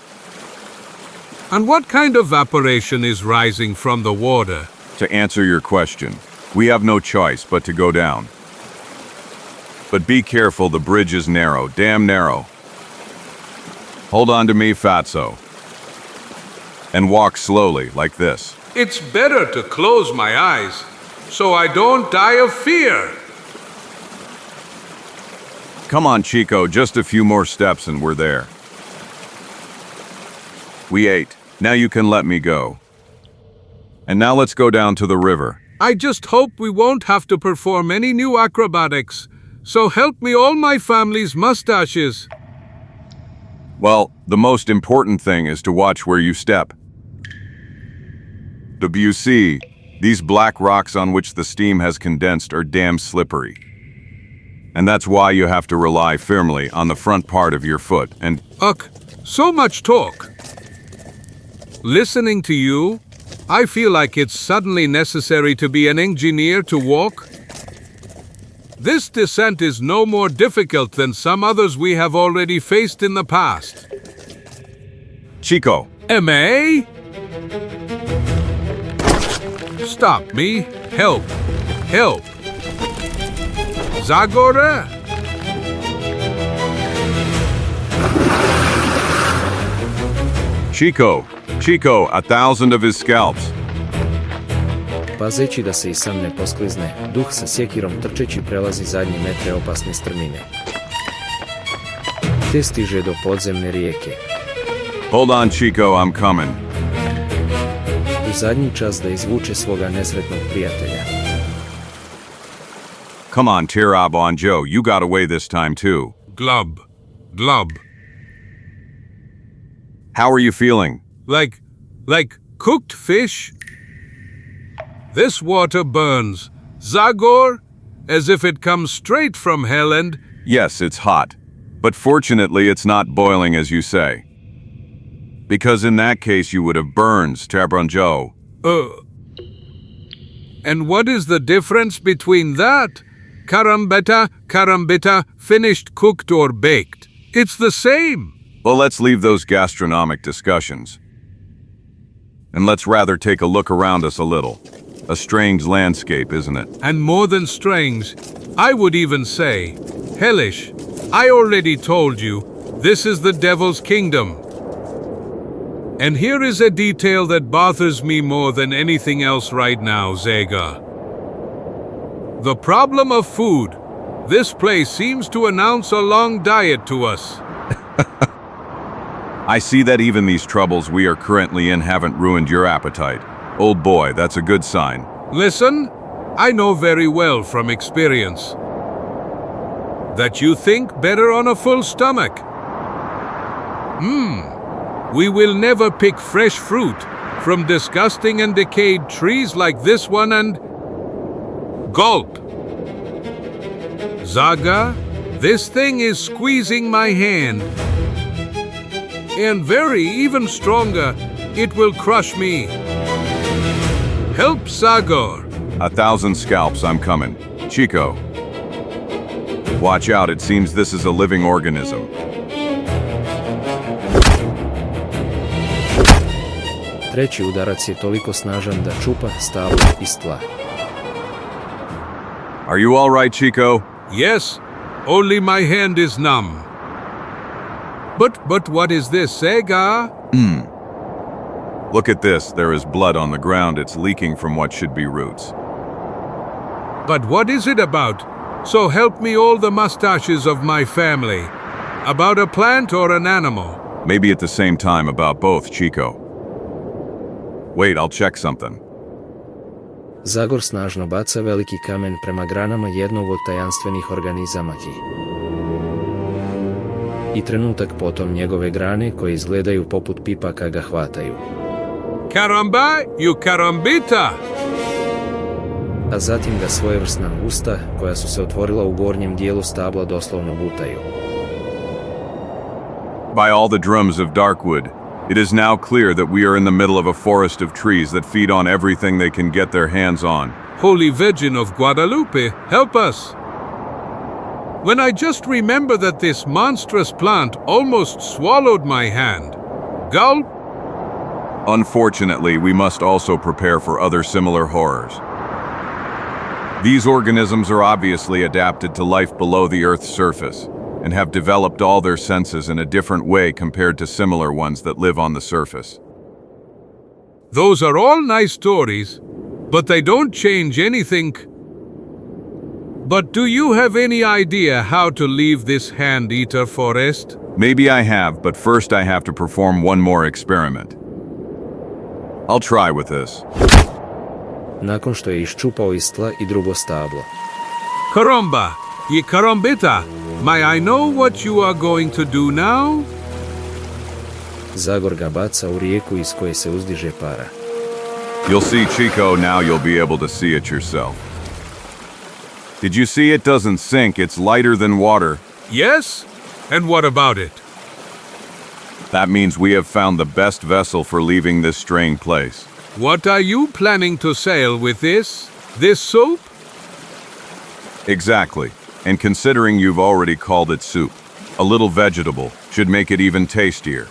And what kind of evaporation is rising from the water? To answer your question, we have no choice but to go down. But be careful, the bridge is narrow, damn narrow. Hold on to me, Fatso. And walk slowly, like this. It's better to close my eyes, so I don't die of fear. Come on, Chico, just a few more steps and we're there. We ate. Now you can let me go. And now let's go down to the river. I just hope we won't have to perform any new acrobatics. So help me all my family's mustaches. Well, the most important thing is to watch where you step. WC, These black rocks on which the steam has condensed are damn slippery. And that's why you have to rely firmly on the front part of your foot and... Ugh, so much talk. Listening to you, I feel like it's suddenly necessary to be an engineer to walk. This descent is no more difficult than some others we have already faced in the past. Chico, M.A.? Stop me. Help. Help. Zagor EN? Chico, 1,000 of his scalps. Pazeći da se i sam ne posklizne, duh sa sjekirom trčeći prelazi zadnje metre opasne strmine. Te stiže do podzemne rijeke. Hold on, Chico, I'm coming. U zadnji čas da izvuče svoga nesretnog prijatelja. Come on, Tirabo on Joe, you got away this time too. Glub. Glub. How are you feeling? Like cooked fish? This water burns. Zagor, as if it comes straight from hell and... Yes, it's hot. But fortunately it's not boiling as you say. Because in that case you would have burns, Tabronjo. And what is the difference between that? Karambita, finished, cooked or baked. It's the same. Well, let's leave those gastronomic discussions. And let's rather take a look around us a little. A strange landscape, isn't it? And more than strange, I would even say, hellish. I already told you, this is the devil's kingdom. And here is a detail that bothers me more than anything else right now, Zagor. The problem of food. This place seems to announce a long diet to us. I see that even these troubles we are currently in haven't ruined your appetite. Old boy, that's a good sign. Listen, I know very well from experience that you think better on a full stomach. We will never pick fresh fruit from disgusting and decayed trees like this one and... Gulp! Zagor, this thing is squeezing my hand. And even stronger, it will crush me. Help, Zagor. 1,000 scalps, I'm coming. Chico. Watch out, it seems this is a living organism. Treći udarac je toliko snažan da čupa stablo iz tla. Are you all right, Chico? Yes, only my hand is numb. But what is this, Zagor? Look at this, there is blood on the ground, it's leaking from what should be roots. But what is it about? So help me all the mustaches of my family. About a plant or an animal? Maybe at the same time about both, Chico. Wait, I'll check something. Zagor snažno baca veliki kamen prema granama jednog od tajanstvenih organizama i trenutak potom njegove grane koje izgledaju poput pipaka ga hvataju. Caramba, you carambita! A zatim ga svojevrsna usta, koja su se otvorila u gornjem dijelu stabla, doslovno gutaju. By all the drums of Darkwood, it is now clear that we are in the middle of a forest of trees that feed on everything they can get their hands on. Holy Virgin of Guadalupe, help us! When I just remember that this monstrous plant almost swallowed my hand. Gulp! Unfortunately, we must also prepare for other similar horrors. These organisms are obviously adapted to life below the Earth's surface, and have developed all their senses in a different way compared to similar ones that live on the surface. Those are all nice stories, but they don't change anything. But do you have any idea how to leave this hand-eater forest? Maybe I have, but first I have to perform one more experiment. I'll try with this. Nakon što je iščupao iz tla i drugo stablo. Caramba, ye carambita, may I know what you are going to do now? Zagor ga baca u rijeku iz koje se uzdiže para. You'll see, Chico, now you'll be able to see it yourself. Did you see it doesn't sink, it's lighter than water. Yes? And what about it? That means we have found the best vessel for leaving this strange place. What are you planning to sail with this? This soup? Exactly. And considering you've already called it soup, a little vegetable should make it even tastier.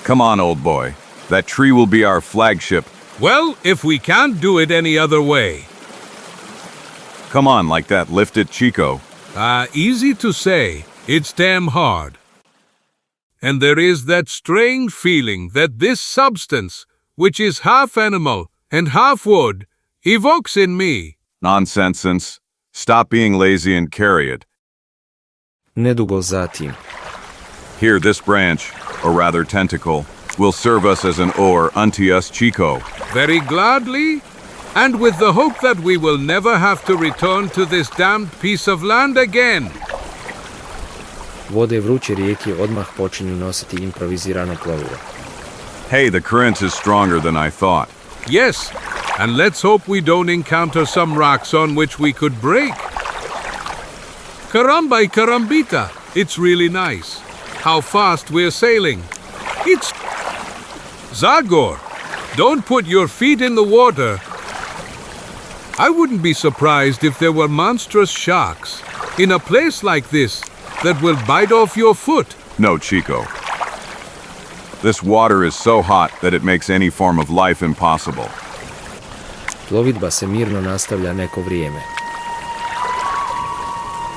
Come on, old boy. That tree will be our flagship. Well, if we can't do it any other way. Come on, like that, lift it, Chico. Easy to say. It's damn hard. And there is that strange feeling that this substance, which is half animal and half wood, evokes in me. Nonsense. Stop being lazy and carry it. Nedugo zatim. Here, this branch, or rather tentacle, will serve us as an oar unto us, Chico. Very gladly, and with the hope that we will never have to return to this damned piece of land again. Vode vruće rijeke odmah počinju nositi improvizirano plovilo. Hey, the current is stronger than I thought. Yes, and let's hope we don't encounter some rocks on which we could break. Caramba y carambita, it's really nice. How fast we're sailing. It's... Zagor, don't put your feet in the water. I wouldn't be surprised if there were monstrous sharks in a place like this that will bite off your foot. No, Chico. This water is so hot that it makes any form of life impossible. Plovidba se mirno nastavlja neko vrijeme.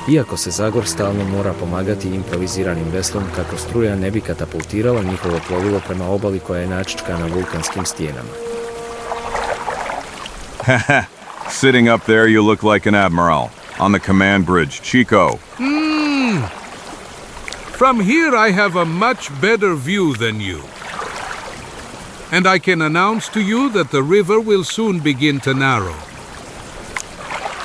Iako se Zagor stalno mora pomagati improviziranim veslom kako struja ne bi katapultirala njihovo plovilo prema obali koja je naččkana vulkanskim stijenama. Haha, sitting up there you look like an admiral on the command bridge, Chico. From here I have a much better view than you. And I can announce to you that the river will soon begin to narrow.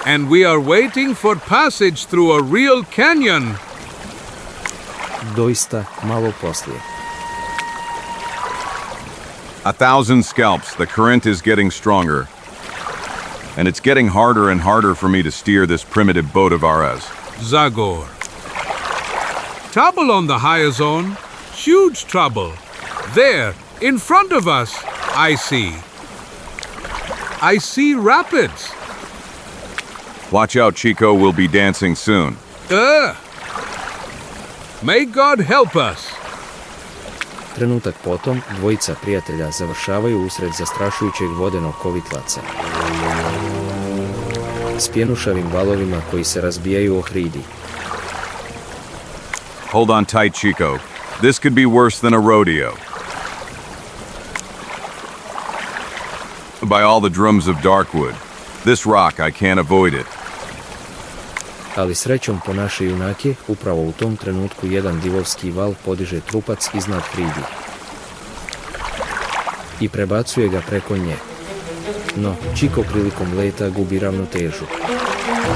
And we are waiting for passage through a real canyon. Doista malo poslije. 1,000 scalps, the current is getting stronger. And it's getting harder and harder for me to steer this primitive boat of ours. Zagor. Trouble on the higher zone. Huge trouble. There, in front of us, I see. I see rapids. Watch out, Chico, we'll be dancing soon. May God help us. Trenutak potom, dvojica prijatelja završavaju usred zastrašujućeg vodenog kovitlaca. S pjenušavim valovima koji se razbijaju o hridi. Hold on tight, Chico. This could be worse than a rodeo. By all the drums of Darkwood, this rock, I can't avoid it. Ali srećom po naše junake, upravo u tom trenutku jedan divovski val podiže trupac iznad hridi. I prebacuje ga preko nje. No, Chico prilikom leta gubi ravnotežu.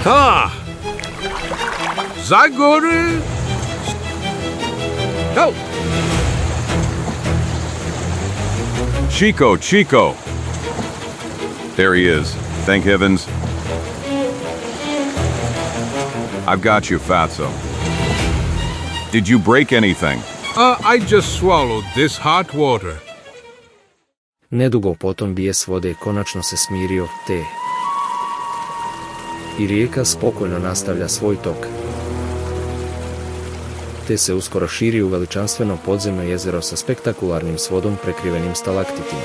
Ha! Zagor! Help! Chico, Chico! There he is. Thank heavens. I've got you, Fatso. Did you break anything? I just swallowed this hot water. Nedugo potom bijes vode konačno se smirio, te. I rijeka spokojno nastavlja svoj tok. Te se uskoro širi u veličanstveno podzemno jezero sa spektakularnim svodom prekrivenim stalaktitima.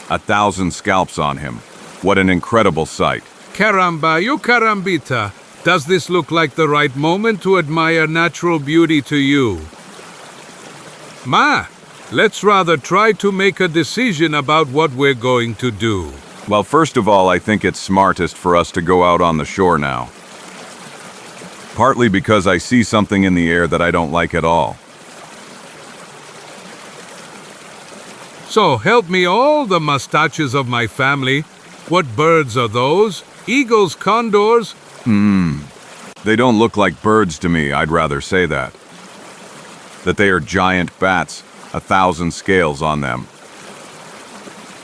1,000 scalps on him. What an incredible sight. Caramba, you carambita. Does this look like the right moment to admire natural beauty to you? Ma, let's rather try to make a decision about what we're going to do. Well, first of all, I think it's smartest for us to go out on the shore now. Partly because I see something in the air that I don't like at all. So help me all the mustaches of my family. What birds are those? Eagles, condors? They don't look like birds to me, I'd rather say that. That they are giant bats, 1,000 scales on them.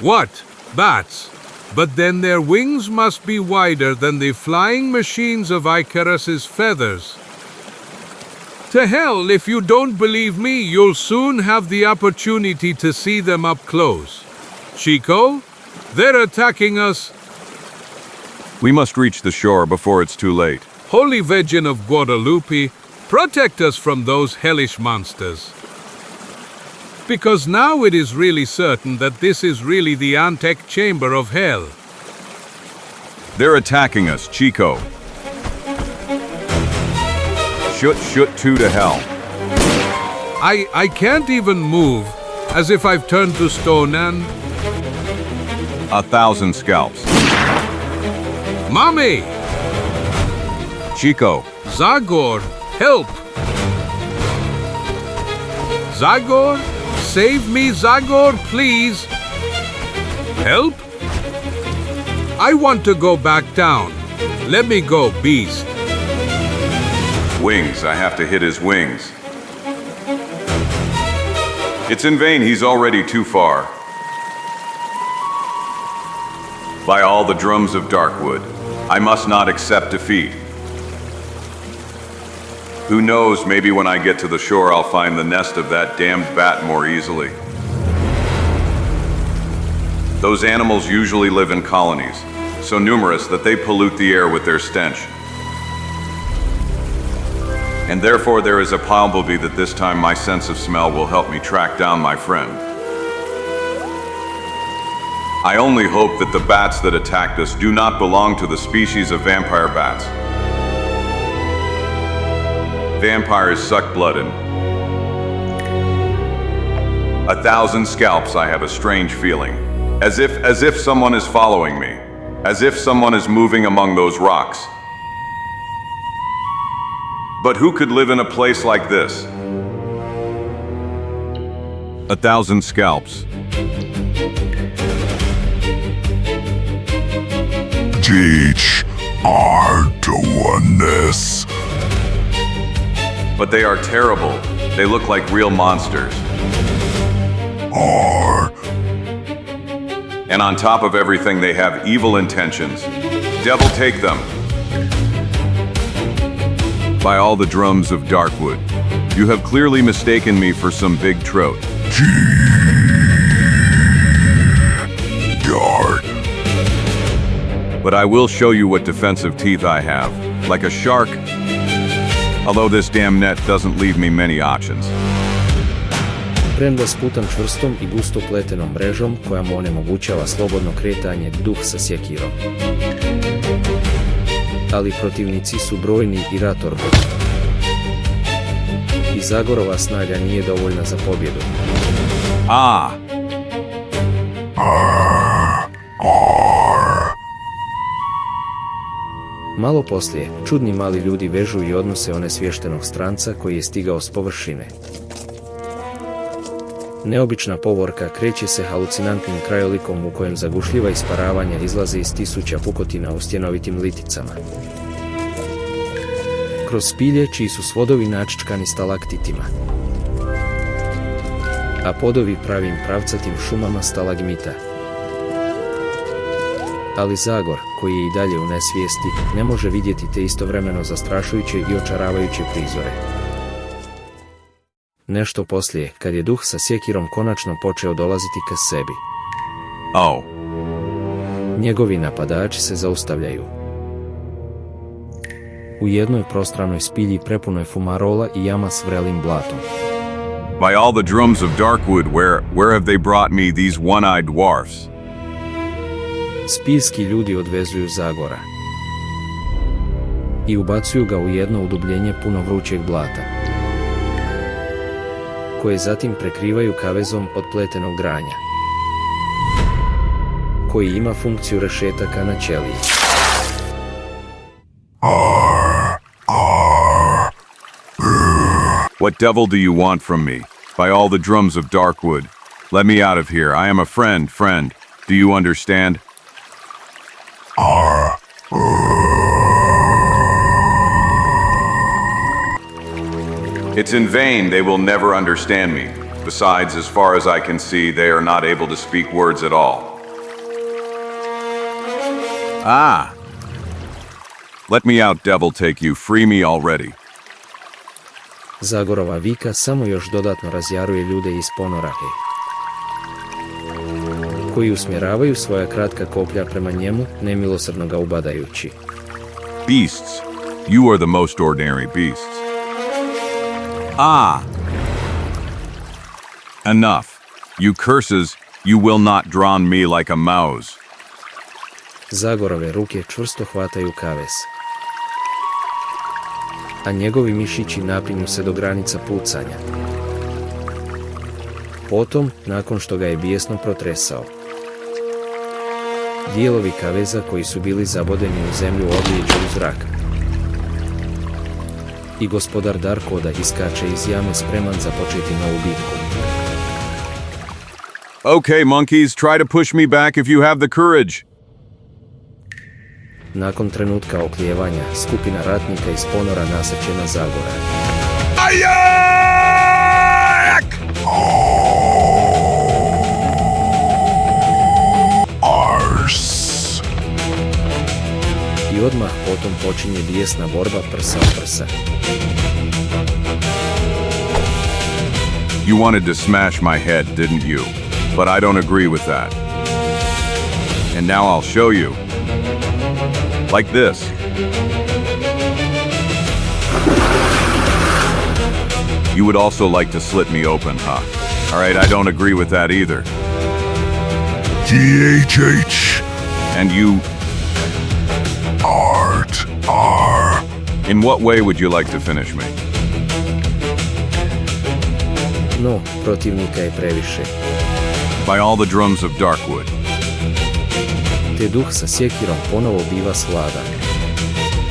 What? Bats? But then their wings must be wider than the flying machines of Icarus's feathers. To hell, if you don't believe me, you'll soon have the opportunity to see them up close. Chico, they're attacking us. We must reach the shore before it's too late. Holy Virgin of Guadalupe, protect us from those hellish monsters. Because now it is really certain that this is really the Antec chamber of hell. They're attacking us, Chico. Shoot to hell. I can't even move, as if I've turned to stone and... 1,000 scalps. Mommy! Chico, Zagor, help! Zagor? Save me, Zagor, please! Help? I want to go back down. Let me go, beast. wings, I have to hit his wings. It's in vain, he's already too far. By all the drums of Darkwood, I must not accept defeat. Who knows, maybe when I get to the shore I'll find the nest of that damned bat more easily. Those animals usually live in colonies, so numerous that they pollute the air with their stench. And therefore there is a probability that this time my sense of smell will help me track down my friend. I only hope that the bats that attacked us do not belong to the species of vampire bats. Vampires suck blood and 1,000 scalps. I have a strange feeling, as if someone is following me, as if someone is moving among those rocks. But who could live in a place like this? 1,000 scalps. Teach are doing this. But they are terrible. They look like real monsters. Are And on top of everything, they have evil intentions. Devil take them. By all the drums of Darkwood, you have clearly mistaken me for some big trout. dark. But I will show you what defensive teeth I have, like a shark. Although this damn net doesn't leave me many options. Premda sputan čvrstom i gusto pletenom mrežom koja mu onemogućava slobodno kretanje, duh sa sjekirom. Ali protivnici su brojni i ratorni. I Zagorova snaga nije dovoljna za pobjedu. Malo poslije, čudni mali ljudi vežu i odnose onesvještenog stranca koji je stigao s površine. Neobična povorka kreće se halucinantnim krajolikom u kojem zagušljiva isparavanja izlaze iz tisuća pukotina u stjenovitim liticama. Kroz spilje čiji su svodovi naččkani stalaktitima, a podovi pravim pravcatim šumama stalagmita. Ali Zagor, koji je i dalje u nesvijesti, ne može vidjeti te istovremeno zastrašujuće i očaravajuće prizore. Nešto poslije, kad je duh sa sjekirom konačno počeo dolaziti ka sebi, njegovi napadači se zaustavljaju. U jednoj prostranoj spilji prepunoj fumarola i jama s vrelim blatom. By all the drums of Darkwood, where have they brought me these one-eyed dwarfs? Spiljski ljudi odvezuju Zagora i ubacuju ga u jedno udubljenje puno vrućeg blata, koje zatim prekrivaju kavezom od pletenog granja, koji ima funkciju rešetaka na ćeliji. What devil do you want from me? By all the drums of Darkwood, let me out of here. I am a friend. Do you understand? It's in vain, they will never understand me. Besides, as far as I can see, they are not able to speak words at all. Ah! Let me out, devil take you, free me already. Zagorova vika samo još dodatno razjaruje ljude iz ponora, koji usmjeravaju svoja kratka koplja prema njemu, nemilosrdno ga ubadajući. Beasts, you are the most ordinary beasts. Ah! Enough. You curses, you will not drown me like a mouse. Zagorove ruke čvrsto hvataju kaves, a njegovi mišići napinju se do granica pucanja. Potom, nakon što ga je bijesno protresao, dijelovi kaveza koji su bili zabodeni u zemlju odlijeću u zrak. I gospodar DARKWOODA iskače iz jame spreman započeti novu bitku. Okay, monkeys, try to push me back if you have the courage. Nakon trenutka oklijevanja, skupina ratnika iz ponora nasrće na Zagora. Ars. I odmah potom počinje bijesna borba prsa o prsa. You wanted to smash my head, didn't you? But I don't agree with that. And now I'll show you. Like this. You would also like to slit me open, huh? Alright, I don't agree with that either. DHH. And you... Art. R. In what way would you like to finish me? No, protivnika je previše. By all the drums of Darkwood. Te duh sa sjekirom ponovo biva svladan.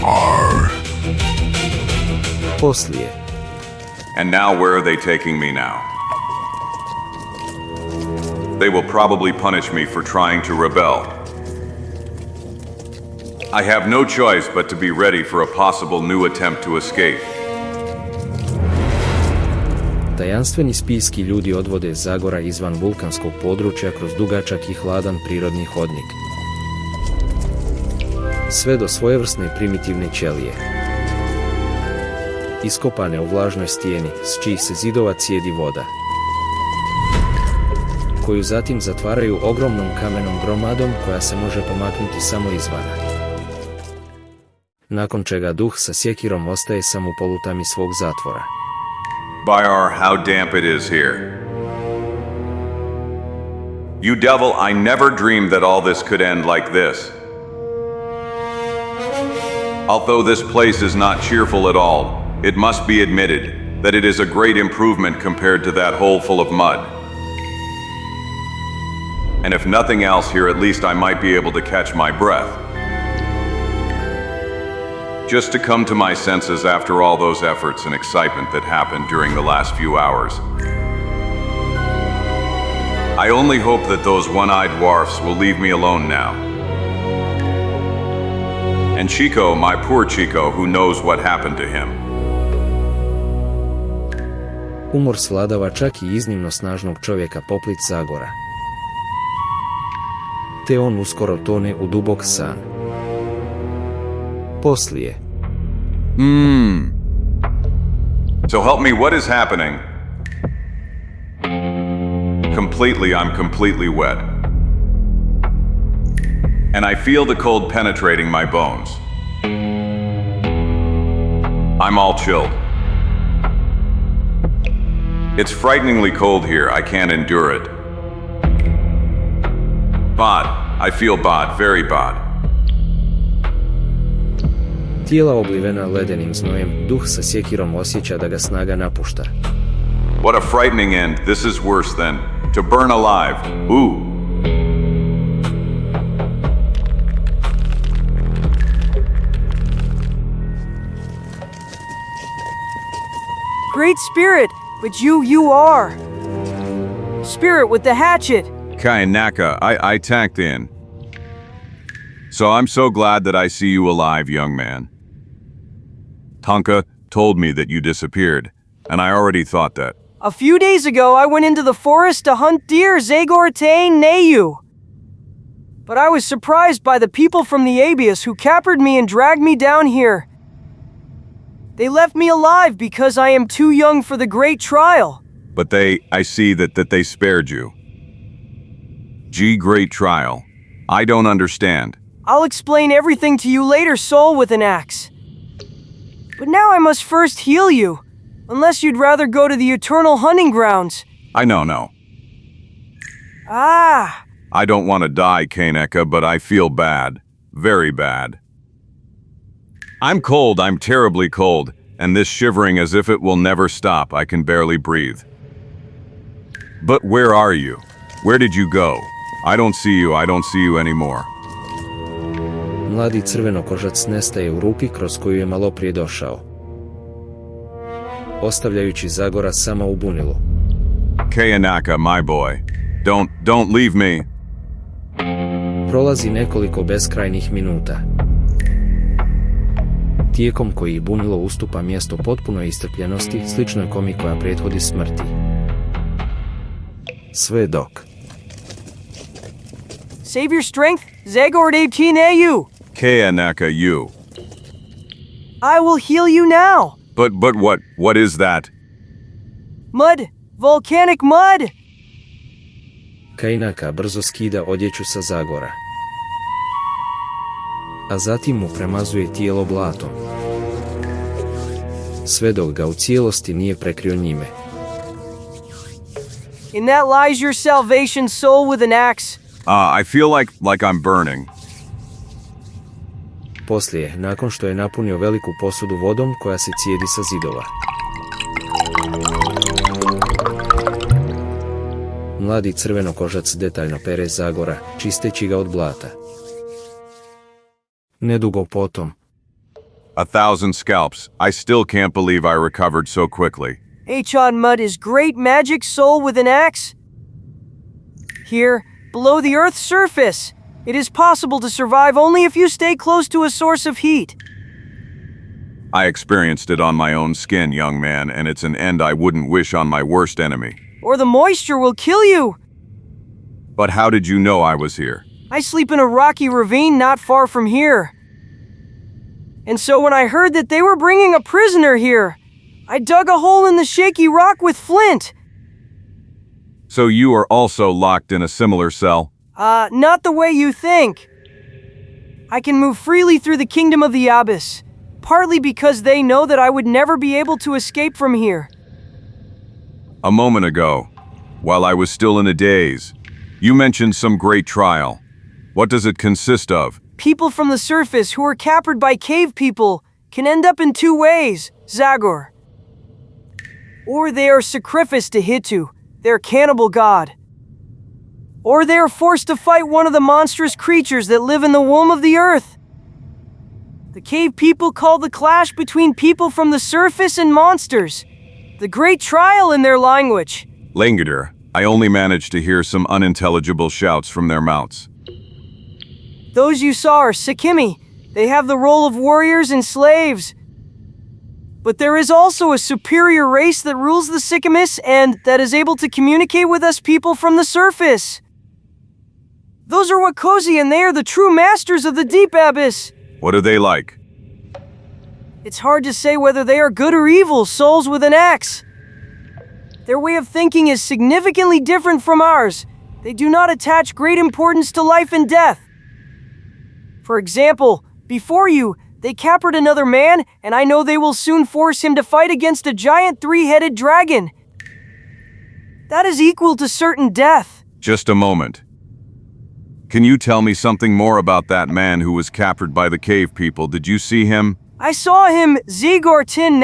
R. Poslije. And now where are they taking me now? They will probably punish me for trying to rebel. I have no choice but to be ready for a possible new attempt to escape. Tajanstveni spiski ljudi odvode Zagora izvan vulkanskog područja kroz dugačak i hladan prirodni hodnik, sve do svojevrsne primitivne ćelije, iskopane u vlažnoj stijeni, s čijih se zidova cijedi voda, koju zatim zatvaraju ogromnom kamenom gromadom koja se može pomaknuti samo izvana. Nakon čega duh sa sjekirom ostaje sam u polutami svog zatvora. Byar, how damp it is here. You devil, I never dreamed that all this could end like this. Although this place is not cheerful at all, it must be admitted that it is a great improvement compared to that hole full of mud. And if nothing else here, at least I might be able to catch my breath. Just to come to my senses after all those efforts and excitement that happened during the last few hours. I only hope that those one-eyed dwarfs will leave me alone now. And Chico, my poor Chico, who knows what happened to him. Umor svladava čak i iznimno snažnog čovjeka poput Zagora. Te on uskoro tone u dubok san. Poslije. So help me, what is happening? I'm completely wet. And I feel the cold penetrating my bones. I'm all chilled. It's frighteningly cold here, I can't endure it. Bad, I feel bad, very bad. Tijela oblivena ledenim znojem, duh sa sjekirom osjeća da ga snaga napušta. What a frightening end, this is worse than to burn alive. Ooh. Great spirit, but you are. Spirit with the hatchet. Kainaka, I tacked in. So I'm so glad that I see you alive, young man. Tonka told me that you disappeared, and I already thought that. A few days ago, I went into the forest to hunt deer Zagor EN. But I was surprised by the people from the abyss who captured me and dragged me down here. They left me alive because I am too young for the great trial. But I see that they spared you. Great trial. I don't understand. I'll explain everything to you later, soul with an axe. But now I must first heal you, unless you'd rather go to the eternal hunting grounds. I know. Ah, I don't want to die, Kaneka, but I feel bad. Very bad. I'm cold, I'm terribly cold, and this shivering as if it will never stop, I can barely breathe. But where are you? Where did you go? I don't see you anymore. Mladi crvenokožac nestaje u rupi kroz koju je maloprije došao, ostavljajući Zagora samo u bunilu. Kaneka, my boy. Don't leave me. Prolazi nekoliko beskrajnih minuta, tijekom kojih bunilo ustupa mjesto potpunoj istrpljenosti, sličnoj komi koja prethodi smrti. Sve dok save your strength, Zagor EN. Kaneka, you. I will heal you now. But what is that? Mud, volcanic mud. Kaneka brzo skida odjeću sa Zagora, a zatim mu premazuje tijelo blatom, sve dok ga u cijelosti nije prekrio njime. In that lies your salvation, soul with an axe. I feel like I'm burning. Poslije, nakon što je napunio veliku posudu vodom koja se cijedi sa zidova, mladi crvenokožac detaljno pere Zagora, čisteći ga od blata. Nedugo potom, 1,000 scalps. I still can't believe I recovered so quickly. Achon mud is great magic, soul with an axe. Here, below the earth's surface, it is possible to survive only if you stay close to a source of heat. I experienced it on my own skin, young man, and it's an end I wouldn't wish on my worst enemy. Or the moisture will kill you. But how did you know I was here? I sleep in a rocky ravine not far from here. And so when I heard that they were bringing a prisoner here, I dug a hole in the shaky rock with flint. So you are also locked in a similar cell? Not the way you think. I can move freely through the kingdom of the abyss, partly because they know that I would never be able to escape from here. A moment ago, while I was still in a daze, you mentioned some great trial. What does it consist of? People from the surface who are captured by cave people can end up in two ways, Zagor. Or they are sacrificed to Hitu, their cannibal god. Or they are forced to fight one of the monstrous creatures that live in the womb of the earth. The cave people call the clash between people from the surface and monsters the great trial in their language. Languager, I only managed to hear some unintelligible shouts from their mouths. Those you saw are Sikimi. They have the role of warriors and slaves. But there is also a superior race that rules the Sikimis and that is able to communicate with us people from the surface. Those are Wakosi, and they are the true masters of the deep abyss. What are they like? It's hard to say whether they are good or evil, souls with an axe. Their way of thinking is significantly different from ours. They do not attach great importance to life and death. For example, before you, they captured another man, and I know they will soon force him to fight against a giant three-headed dragon. That is equal to certain death. Just a moment. Can you tell me something more about that man who was captured by the cave people? Did you see him? I saw him, Zagor EN.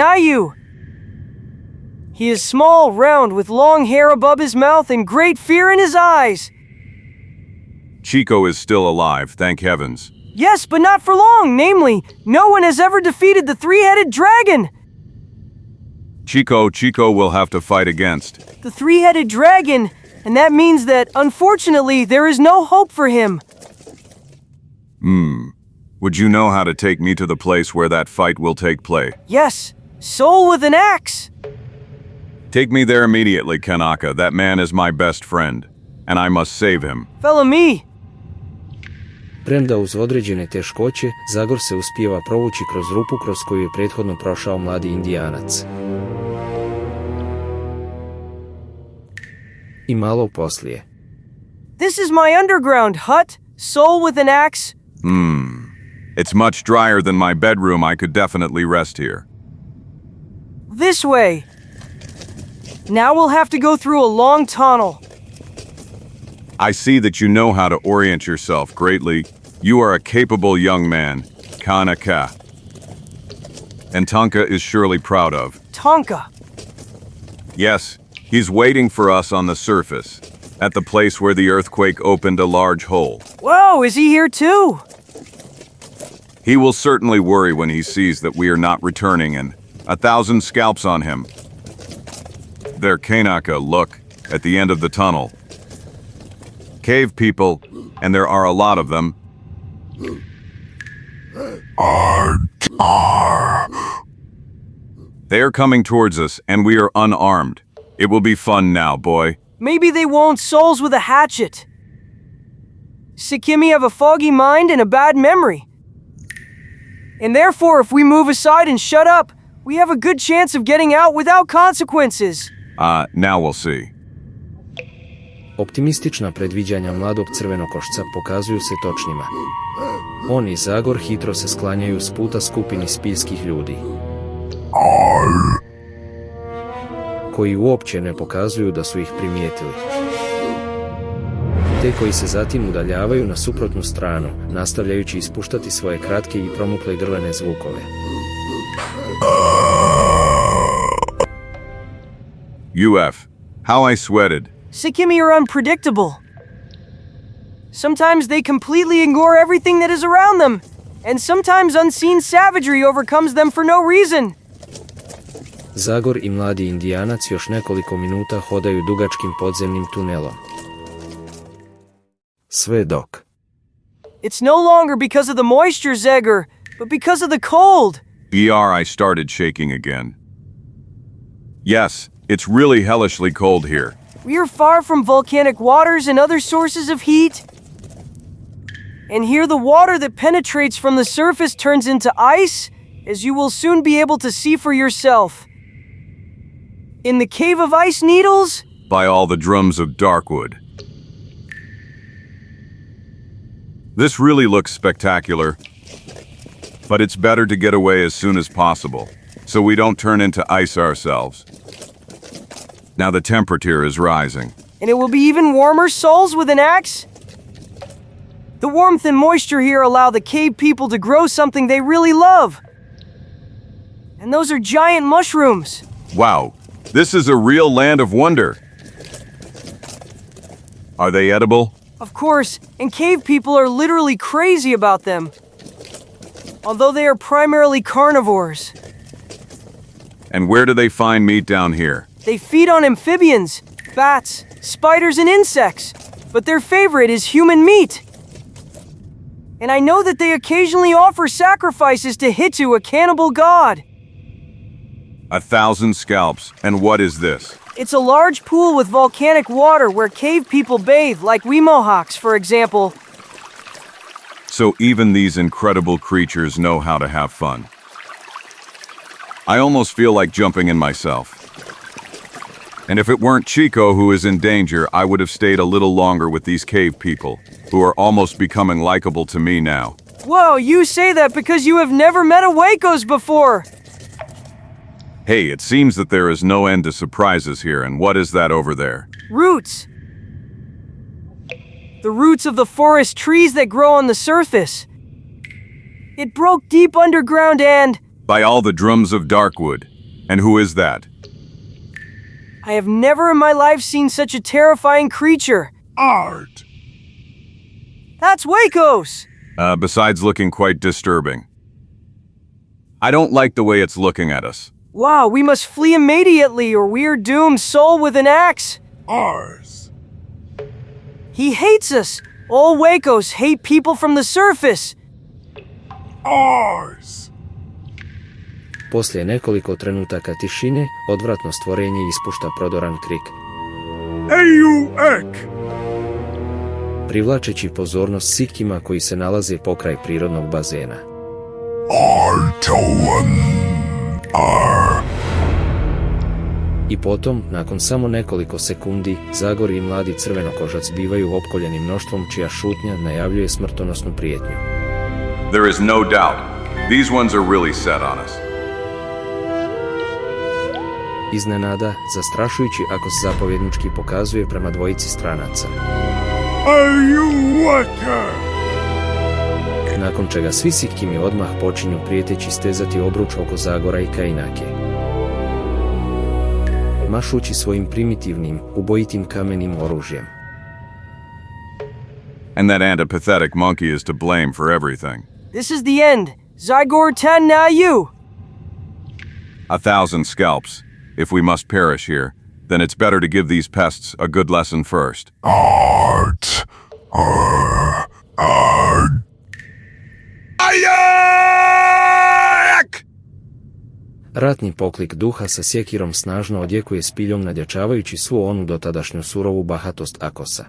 He is small, round, with long hair above his mouth and great fear in his eyes. Chico is still alive, thank heavens. Yes, but not for long. Namely, no one has ever defeated the three-headed dragon. Chico will have to fight against The three-headed dragon, and that means that, unfortunately, there is no hope for him. Would you know how to take me to the place where that fight will take place? Yes, soul with an axe. Take me there immediately, Kanaka. That man is my best friend, and I must save him. Follow me. Premda uz određene teškoće, Zagor se uspijeva provući kroz rupu kroz koju je prethodno prošao mladi Indijanac. I malo poslije. This is my underground hut, soul with an axe. It's much drier than my bedroom. I could definitely rest here. This way. Now we'll have to go through a long tunnel. I see that you know how to orient yourself greatly. You are a capable young man, Kanaka. And Tonka is surely proud of. Tonka. Yes, he's waiting for us on the surface, at the place where the earthquake opened a large hole. Whoa, is he here too? He will certainly worry when he sees that we are not returning and 1,000 scalps on him. There, Kanaka, look, at the end of the tunnel. Cave people, and there are a lot of them. They are coming towards us, and we are unarmed. It will be fun now, boy. Maybe they won't souls with a hatchet. Sikimi have a foggy mind and a bad memory. And therefore, if we move aside and shut up, we have a good chance of getting out without consequences. Now we'll see. Optimistična predviđanja mladog crvenokošca pokazuju se točnima. On i Zagor hitro se sklanjaju s puta skupini spiljskih ljudi, koji uopće ne pokazuju da su ih primijetili. Te koji se zatim udaljavaju na suprotnu stranu, nastavljajući ispuštati svoje kratke i promukle grlene zvukove. UF, how I sweated. Sikimi are unpredictable. Sometimes they completely ignore everything that is around them, and sometimes unseen savagery overcomes them for no reason. Zagor i mladi Indijanac još nekoliko minuta hodaju dugačkim podzemnim tunelom. Sve dok. It's no longer because of the moisture, Zagor, but because of the cold. I started shaking again. Yes, it's really hellishly cold here. We are far from volcanic waters and other sources of heat. And here the water that penetrates from the surface turns into ice, as you will soon be able to see for yourself. In the cave of ice needles, By all the drums of Darkwood. This really looks spectacular, but it's better to get away as soon as possible, so we don't turn into ice ourselves. Now the temperature is rising. and it will be even warmer, souls with an axe. The warmth and moisture here allow the cave people to grow something they really love. And those are giant mushrooms. Wow, this is a real land of wonder. Are they edible? Of course, and cave people are literally crazy about them. Although they are primarily carnivores. And where do they find meat down here? They feed on amphibians, bats, spiders, and insects. But their favorite is human meat. And I know that they occasionally offer sacrifices to Hitu, a cannibal god. 1,000 scalps. And what is this? It's a large pool with volcanic water where cave people bathe, like we Mohawks, for example. So even these incredible creatures know how to have fun. I almost feel like jumping in myself. And if it weren't Chico who is in danger, I would have stayed a little longer with these cave people, who are almost becoming likable to me now. Whoa, you say that because you have never met a Wacos before. Hey, it seems that there is no end to surprises here, and what is that over there? Roots. The roots of the forest trees that grow on the surface. It broke deep underground and... By all the drums of Darkwood. And who is that? I have never in my life seen such a terrifying creature. Art. That's Wacos! Besides looking quite disturbing. I don't like the way it's looking at us. Wow, we must flee immediately or we are doomed, soul with an axe. Ours. He hates us. All Wacos hate people from the surface. Ours. Poslije nekoliko trenutaka tišine, odvratno stvorenje ispušta prodoran krik. Eju ek. privlačeći pozornost sitkima koji se nalaze pokraj prirodnog bazena. I potom, nakon samo nekoliko sekundi, Zagor i mladi crvenokožac bivaju opkoljeni mnoštvom čija šutnja najavljuje smrtonosnu prijetnju. There is no doubt. These ones are really set on us. Iznenada, zastrašujući Akos zapovjednički pokazuje prema dvojici stranaca. Nakon čega svi sitkimi odmah počinju prijeteći stezati obruč oko Zagora i Kajnake. Mašući svojim primitivnim, ubojitim kamenim oružjem. And that antipathetic monkey is to blame for everything. This is the end. Zagor 10, now you. 1,000 scalps. If we must perish here, then it's better to give these pests a good lesson first. Ratni poklik duha sa sjekirom snažno odjekuje spiljom nadjačavajući svu onu dotadašnju surovu bahatost Akosa.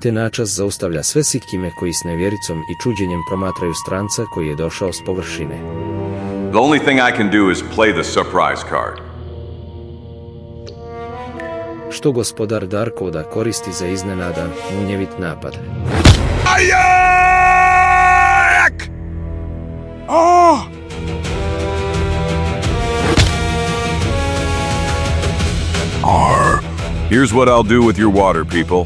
Te načas zaustavlja sve sitkime koji s nevjericom i čuđenjem promatraju stranca koji je došao s površine. The only thing I can do is play the surprise card. Što gospodar DARKWOODA koristi za iznenadan, munjevit napad. Here's what I'll do with your water, people.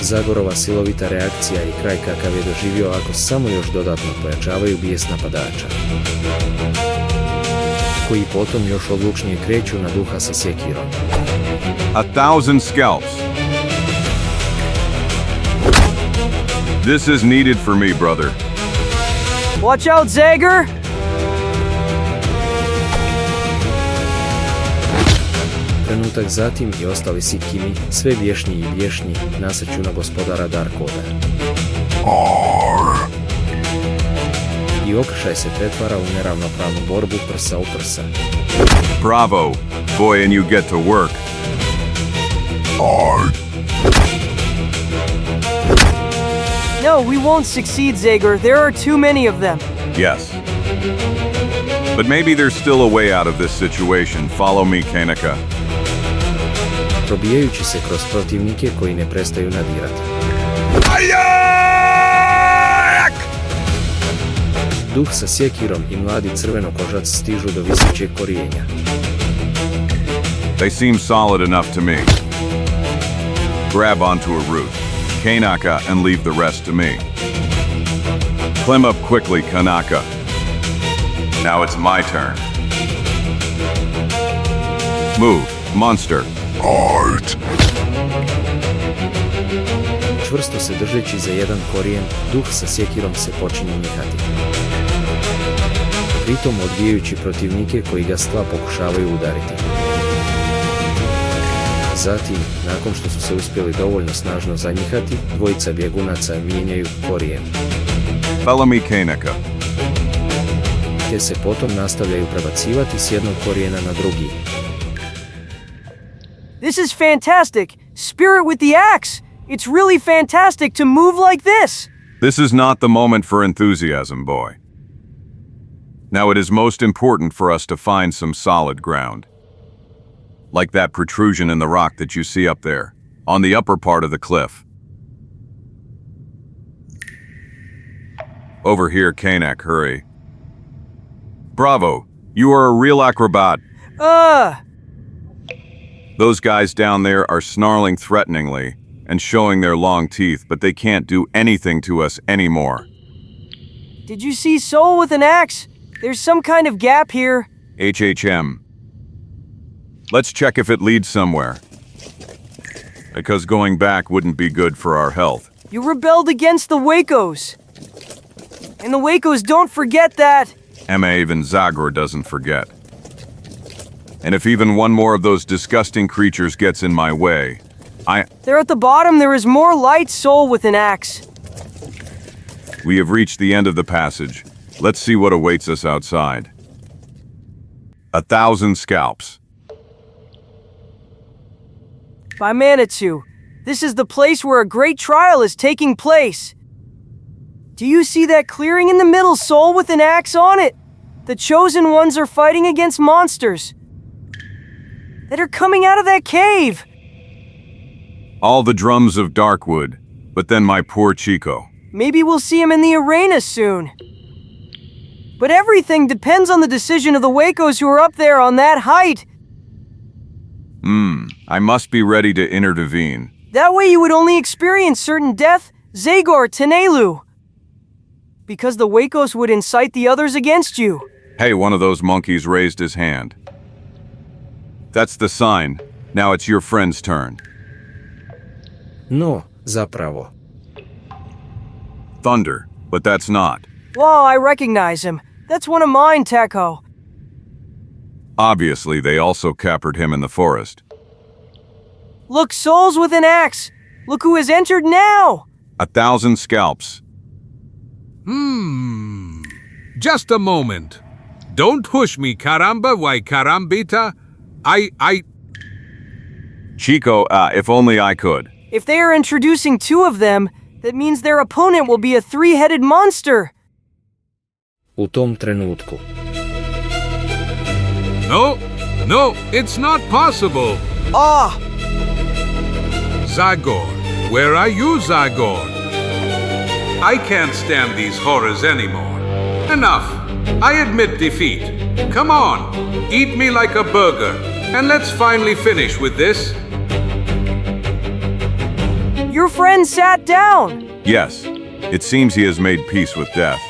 Zagorova silovita reakcija i kraj kakav je doživio Akos samo još dodatno pojačavaju bijes napadača, koji potom još odlučnije kreću na duha sa sjekirom. 1,000 scalps. This is needed for me, brother. Watch out, Zagor! Trenutak zatim i ostali sitkimi, sve vješnji i vješnji, nasrću na gospodara DARKWOODA. I okršaj se pretvara u neravnopravnu borbu prsa u prsa. Bravo, boy, and you get to work. No, we won't succeed, Zagor. There are too many of them. Yes. But maybe there's still a way out of this situation. Follow me, Kanaka. Probijajući se kroz protivnike koji ne prestaju nadirati. Duh sa sjekirom i mladi crvenokožac stižu do visećeg korijenja. They seem solid enough to me. Grab onto a root, Kanaka, and leave the rest to me. Climb up quickly, Kanaka. Now it's my turn. Move, monster. Čvrsto se držeći za jedan korijen, duh sa sjekirom se počinje njihati. Pritom odbijajući protivnike koji ga s tla pokušavaju udariti. Zatim, nakon što su se uspjeli dovoljno snažno zanjihati, dvojica bjegunaca mijenjaju korijen. Follow me, Kanaka. Te se potom nastavljaju prebacivati s jednog korijena na drugi. This is fantastic! Spirit with the axe! It's really fantastic to move like this! This is not the moment for enthusiasm, boy. Now it is most important for us to find some solid ground. Like that protrusion in the rock that you see up there, on the upper part of the cliff. Over here, Kanak, hurry. Bravo, you are a real acrobat. Those guys down there are snarling threateningly and showing their long teeth, but they can't do anything to us anymore. Did you see Soul with an axe? There's some kind of gap here. HHM. Let's check if it leads somewhere. Because going back wouldn't be good for our health. You rebelled against the Wacos. And the Wacos don't forget that. Even Zagor doesn't forget. And if even one more of those disgusting creatures gets in my way, There at the bottom there is more light Soul with an axe. We have reached the end of the passage. Let's see what awaits us outside. 1,000 scalps. By Manitou, this is the place where a great trial is taking place. Do you see that clearing in the middle, Soul, with an axe on it? The chosen ones are fighting against monsters that are coming out of that cave. All the drums of Darkwood, but then my poor Chico. Maybe we'll see him in the arena soon. But everything depends on the decision of the Wacos who are up there on that height. I must be ready to intervene. That way you would only experience certain death, Zagor Tenelu. Because the Wacos would incite the others against you. Hey, one of those monkeys raised his hand. That's the sign. Now it's your friend's turn. No, zapravo. Thunder, but that's not. Wow, I recognize him. That's one of mine, Teko. Obviously, they also captured him in the forest. Look, Souls with an axe. Look who has entered now. 1,000 scalps. Just a moment. Don't push me, caramba, why carambita? Chico, if only I could. If they are introducing two of them, that means their opponent will be a three-headed monster. U tom trenutku. No, it's not possible. Ah! Zagor, where are you, Zagor? I can't stand these horrors anymore. Enough. I admit defeat. Come on, eat me like a burger, and let's finally finish with this. Your friend sat down. Yes, it seems he has made peace with death.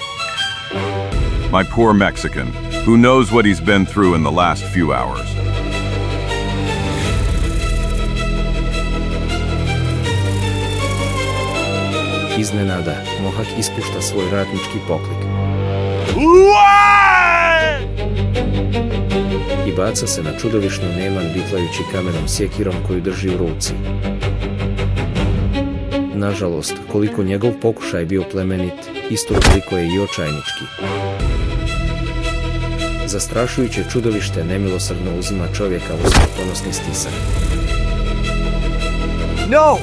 My poor Mexican, who knows what he's been through in the last few hours. Iznenada, mohak ispušta svoj ratnički poklik. I baca se na čudovišnu neman bitlajući kamenom sjekirom koju drži u ruci. Nažalost, koliko njegov pokušaj bio plemenit, isto koliko je i očajnički. Zastrašujuće čudovište nemilosrdno uzima čovjeka u smrtonosni stisak. No!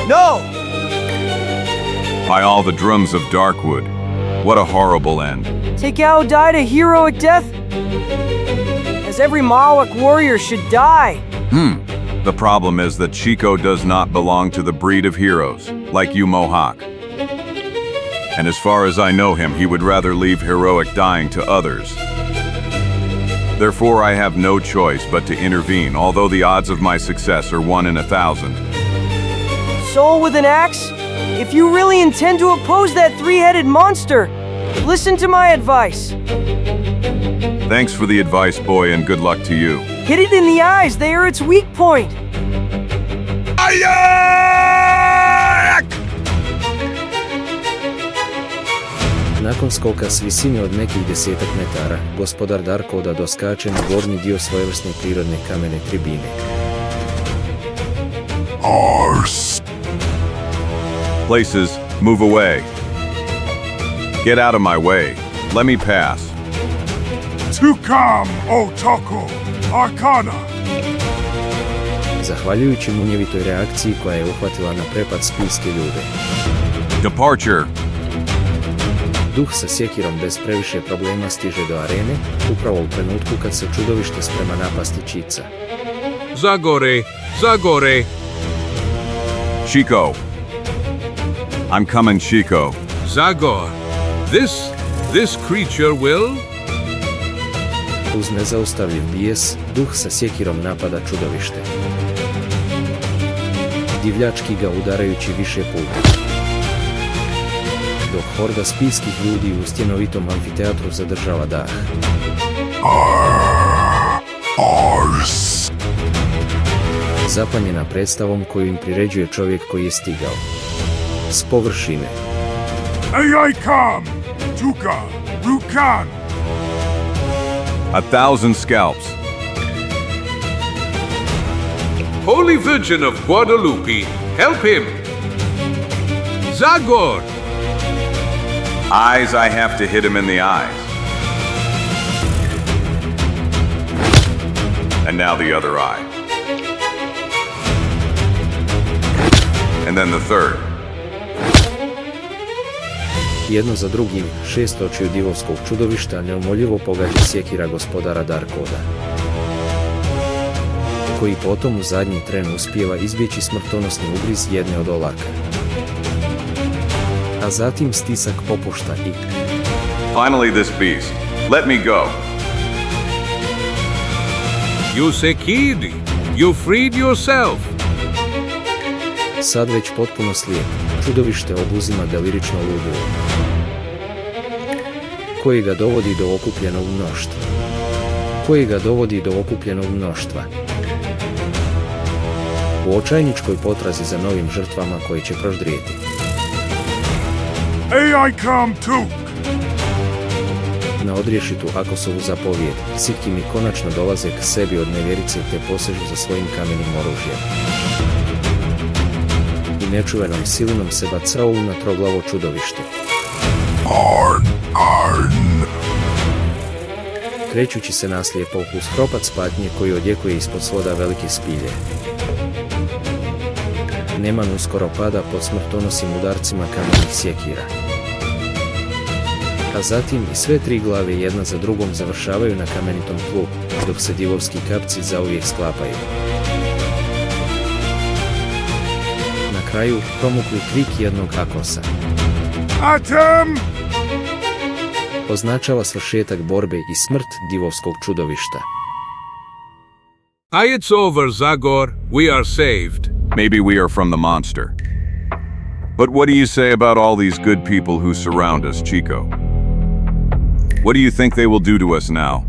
No! By all the drums of Darkwood, what a horrible end. Takao died a heroic death, as every Mawak warrior should die. The problem is that Chico does not belong to the breed of heroes, like you Mohawk. And as far as I know him, he would rather leave heroic dying to others. Therefore, I have no choice but to intervene, although the odds of my success are 1 in 1,000. Soul with an axe, if you really intend to oppose that three-headed monster, listen to my advice. Thanks for the advice, boy, and good luck to you. Hit it in the eyes, they are its weak point. Nakon skoka s visine od nekih 10-ak metara, gospodar Darkwooda doskače na gornji dio svojevrsne prirodne kamene tribine. Arse. Places, move away. Get out of my way. Let me pass. To come, O Toko, Arcana. Zahvaljujući munjevitoj reakciji koja je uhvatila na prepad spilske ljude. Departure. Duh sa sjekirom bez previše problema stiže do arene, upravo u trenutku kad se čudovište sprema napasti Čica. Zagore. Chico. I'm coming, Chico. Zagor, this creature will? Uz nezaustavljiv bijes, duh sa sjekirom napada čudovište. Divljački ga udarajući više puta. Dok horda spijskih ljudi u stjenovitom amfiteatru zadržava dah. Arse. Zapanjena predstavom koju im priređuje čovjek koji je stigao s površine. May I come, Tuka, Rukan. 1,000 scalps. Holy Virgin of Guadalupe, help him! Zagor! Eyes, I have to hit him in the eyes. And now the other eye. And then the third. Jedno za drugim, 6 očiju divovskog čudovišta neumoljivo pogađa sjekira gospodara DARKWOODA, koji potom u zadnji tren uspijeva izbjeći smrtonosni ugriz jedne od olaka. A zatim stisak popušta i... Finally this beast. Let me go. You sekiri. You freed yourself. Sad već potpuno slijep, čudovište obuzima delirično ludilo, koji ga dovodi do okupljenog mnoštva. U očajničkoj potrazi za novim žrtvama koji će proždrijeti. AI come too. Na odrješitu Akosovu zapovijed, Sitkimi konačno dolaze k sebi od nevjerice te posežu za svojim kamenim oružjem. I nečuvenom silinom se bacaju na Troglavo čudovište. Krećući se naslijepo uz hropac patnje koji odjekuje ispod svoda velike spilje. Neman uskoro pada pod smrtonosnim udarcima kamenih sjekira. A zatim i sve tri glave jedna za drugom završavaju na kamenitom tlu, dok se divovski kapci zauvijek sklapaju. Na kraju, promukli krik jednog Akosa Atom! označava svršetak borbe i smrt divovskog čudovišta. It's over, Zagor. We are saved. Maybe we are from the monster. But what do you say about all these good people who surround us, Chico? What do you think they will do to us now?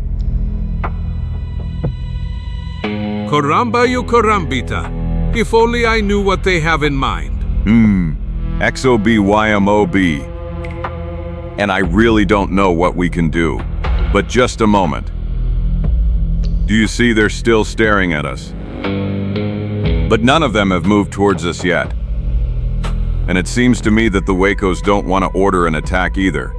Koramba you korambita. If only I knew what they have in mind. XOBYMOB. And I really don't know what we can do. But just a moment. Do you see they're still staring at us? But none of them have moved towards us yet. And it seems to me that the Wacos don't want to order an attack either.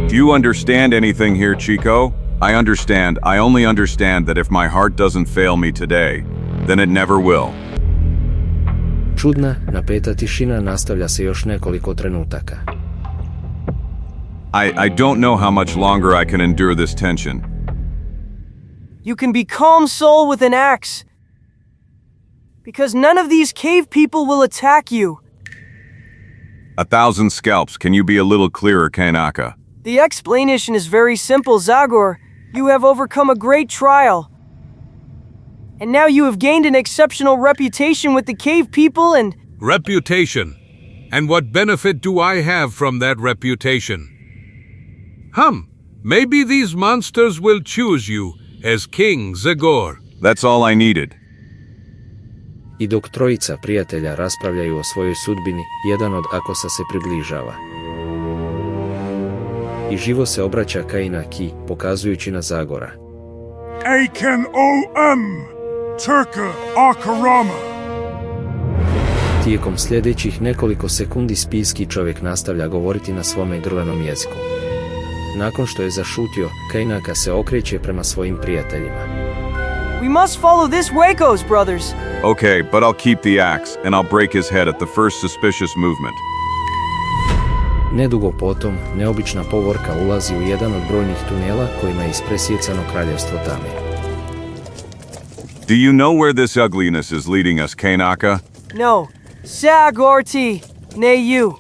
Do you understand anything here, Chico? I understand. I only understand that if my heart doesn't fail me today, then it never will. Čudna, napeta tišina nastavlja se još nekoliko trenutaka. I don't know how much longer I can endure this tension. You can be calm, soul, with an axe. Because none of these cave people will attack you. 1,000 scalps. Can you be a little clearer, Kanaka? The explanation is very simple, Zagor. You have overcome a great trial. And now you have gained an exceptional reputation with the cave people and... Reputation. And what benefit do I have from that reputation? Maybe these monsters will choose you as King Zagor. That's all I needed. I dok trojica prijatelja raspravljaju o svojoj sudbini, jedan od Akosa se približava. I živo se obraća Kainaki, pokazujući na Zagora. Aiken OM! Turka Akarama! Tijekom sljedećih nekoliko sekundi spijski čovjek nastavlja govoriti na svome drvenom jeziku. Nakon što je zašutio, Kainaka se okreće prema svojim prijateljima. We must follow this Wacos, brothers. Okay, but I'll keep the axe, and I'll break his head at the first suspicious movement. Nedugo potom, neobična povorka ulazi u jedan od brojnih tunela kojima je ispresjecano kraljevstvo tame. Do you know where this ugliness is leading us, Kanaka? No. Zagorti, nay you.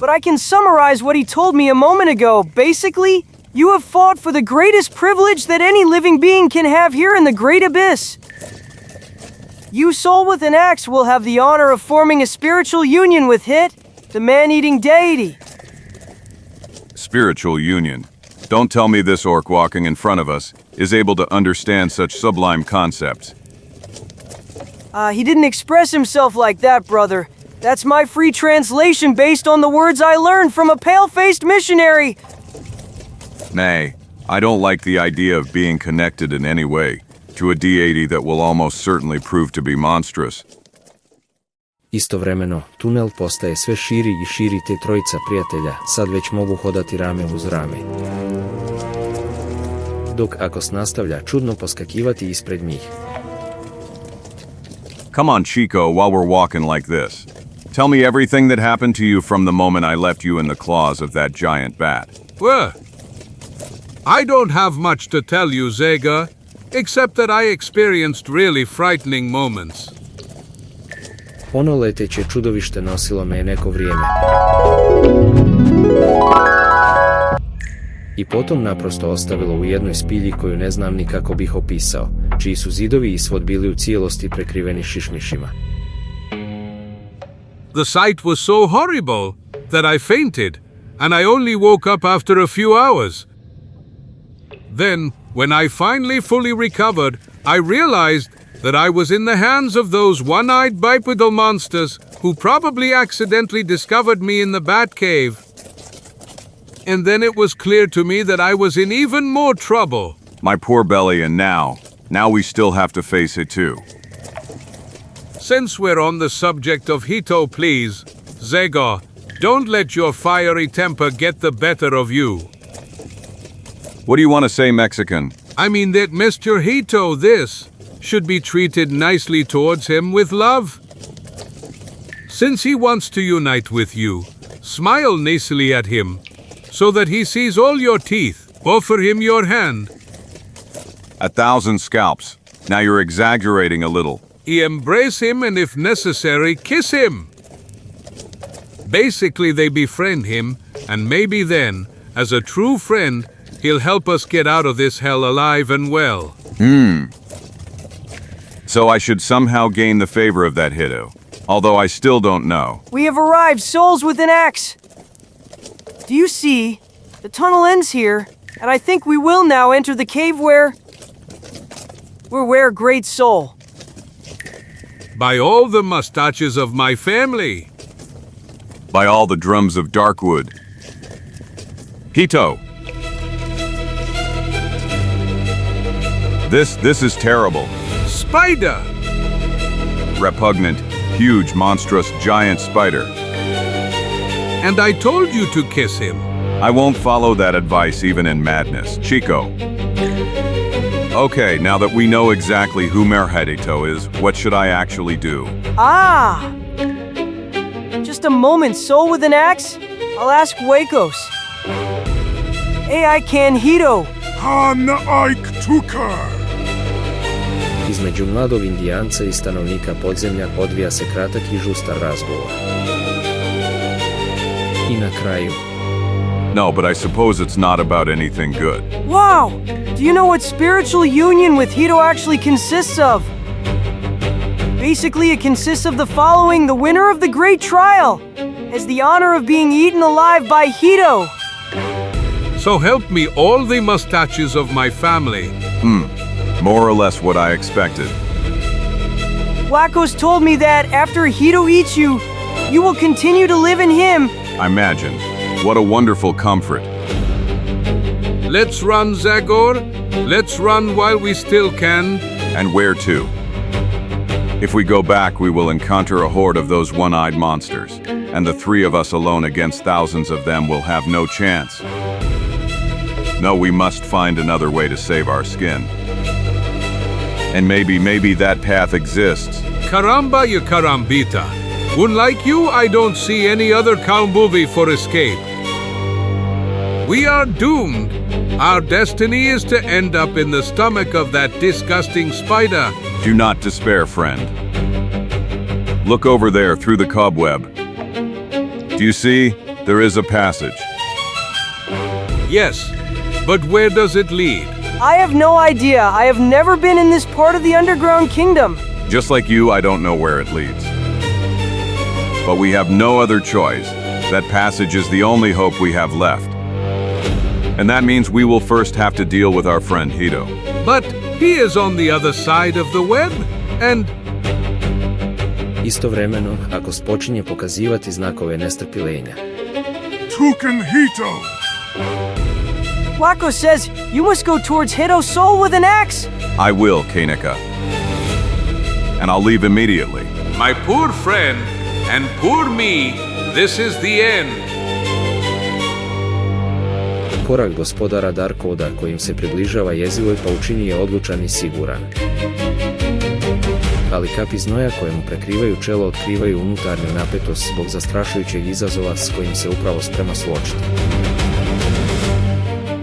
But I can summarize what he told me a moment ago. Basically, you have fought for the greatest privilege that any living being can have here in the Great Abyss. You, soul with an axe, will have the honor of forming a spiritual union with Hit, the man-eating deity. Spiritual union. Don't tell me this orc walking in front of us is able to understand such sublime concepts. He didn't express himself like that, brother. That's my free translation based on the words I learned from a pale-faced missionary. Nay, I don't like the idea of being connected in any way to a deity that will almost certainly prove to be monstrous. Istovremeno, tunel postaje sve širi i širi te trojica prijatelja sad već mogu hodati rame uz rame. Dok Akos nastavlja čudno poskakivati ispred njih. Come on, Chico, while we're walking like this. Tell me everything that happened to you from the moment I left you in the claws of that giant bat. Well, I don't have much to tell you, Zagor, except that I experienced really frightening moments. Ono leteće čudovište nosilo me neko vrijeme. I potom naprosto ostavilo u jednoj spilji koju ne znam ni kako bih opisao, čiji su zidovi i svod bili u cijelosti prekriveni šišmišima. The sight was so horrible that I fainted, and I only woke up after a few hours. Then, when I finally fully recovered, I realized that I was in the hands of those one-eyed bipedal monsters who probably accidentally discovered me in the bat cave. And then it was clear to me that I was in even more trouble. My poor belly, and now we still have to face it too. Since we're on the subject of Hito, please, Zagor, don't let your fiery temper get the better of you. What do you want to say, Mexican? I mean that Mr. Hito, should be treated nicely towards him with love. Since he wants to unite with you, smile nicely at him, so that he sees all your teeth. Offer him your hand. 1,000 scalps. Now you're exaggerating a little. Embrace him and if necessary, kiss him. Basically, they befriend him, and maybe then, as a true friend, he'll help us get out of this hell alive and well. So I should somehow gain the favor of that Hito, although I still don't know. We have arrived, souls with an axe. Do you see? The tunnel ends here, and I think we will now enter the cave where great soul. By all the mustaches of my family. By all the drums of Darkwood. Hito! This is terrible. Spider! Repugnant, huge, monstrous, giant spider. And I told you to kiss him. I won't follow that advice even in madness. Chico. Okay, now that we know exactly who Merhedito is, what should I actually do? Ah! Just a moment, soul with an axe? I'll ask Huecos. I can Hito. Han Ike Tukar. Između mladog indijanca i stanovnika podzemlja odvija se kratak i žustar razgovor. I na kraju. No, but I suppose it's not about anything good. Wow! Do you know what spiritual union with Hito actually consists of? Basically, it consists of the following: the winner of the great trial has the honor of being eaten alive by Hito. So help me all the mustaches of my family. More or less what I expected. Huecos told me that after Hito eats you, you will continue to live in him. I imagine. What a wonderful comfort. Let's run, Zagor. Let's run while we still can. And where to? If we go back, we will encounter a horde of those one-eyed monsters, and the three of us alone against thousands of them will have no chance. No, we must find another way to save our skin. And maybe that path exists. Caramba, you carambita. Unlike you, I don't see any other movie for escape. We are doomed. Our destiny is to end up in the stomach of that disgusting spider. Do not despair, friend. Look over there through the cobweb. Do you see? There is a passage. Yes, but where does it lead? I have no idea. I have never been in this part of the underground kingdom. Just like you, I don't know where it leads. But we have no other choice. That passage is the only hope we have left. And that means we will first have to deal with our friend Hito. But he is on the other side of the web, and... Istovremeno, ako počinje pokazivati znakove nestrpljenja. Tukan Hito. Huecos says you must go towards Hito's soul with an axe. I will, Kaneka. And I'll leave immediately. My poor friend, And poor me, this is the end. Korak gospodara Darkwooda kojim se približava jezivoj paučini je odlučan i siguran. Ali kapi znoja koje mu prekrivaju čelo otkrivaju unutarnju napetost zbog zastrašujućeg izazova s kojim se upravo sprema suočiti.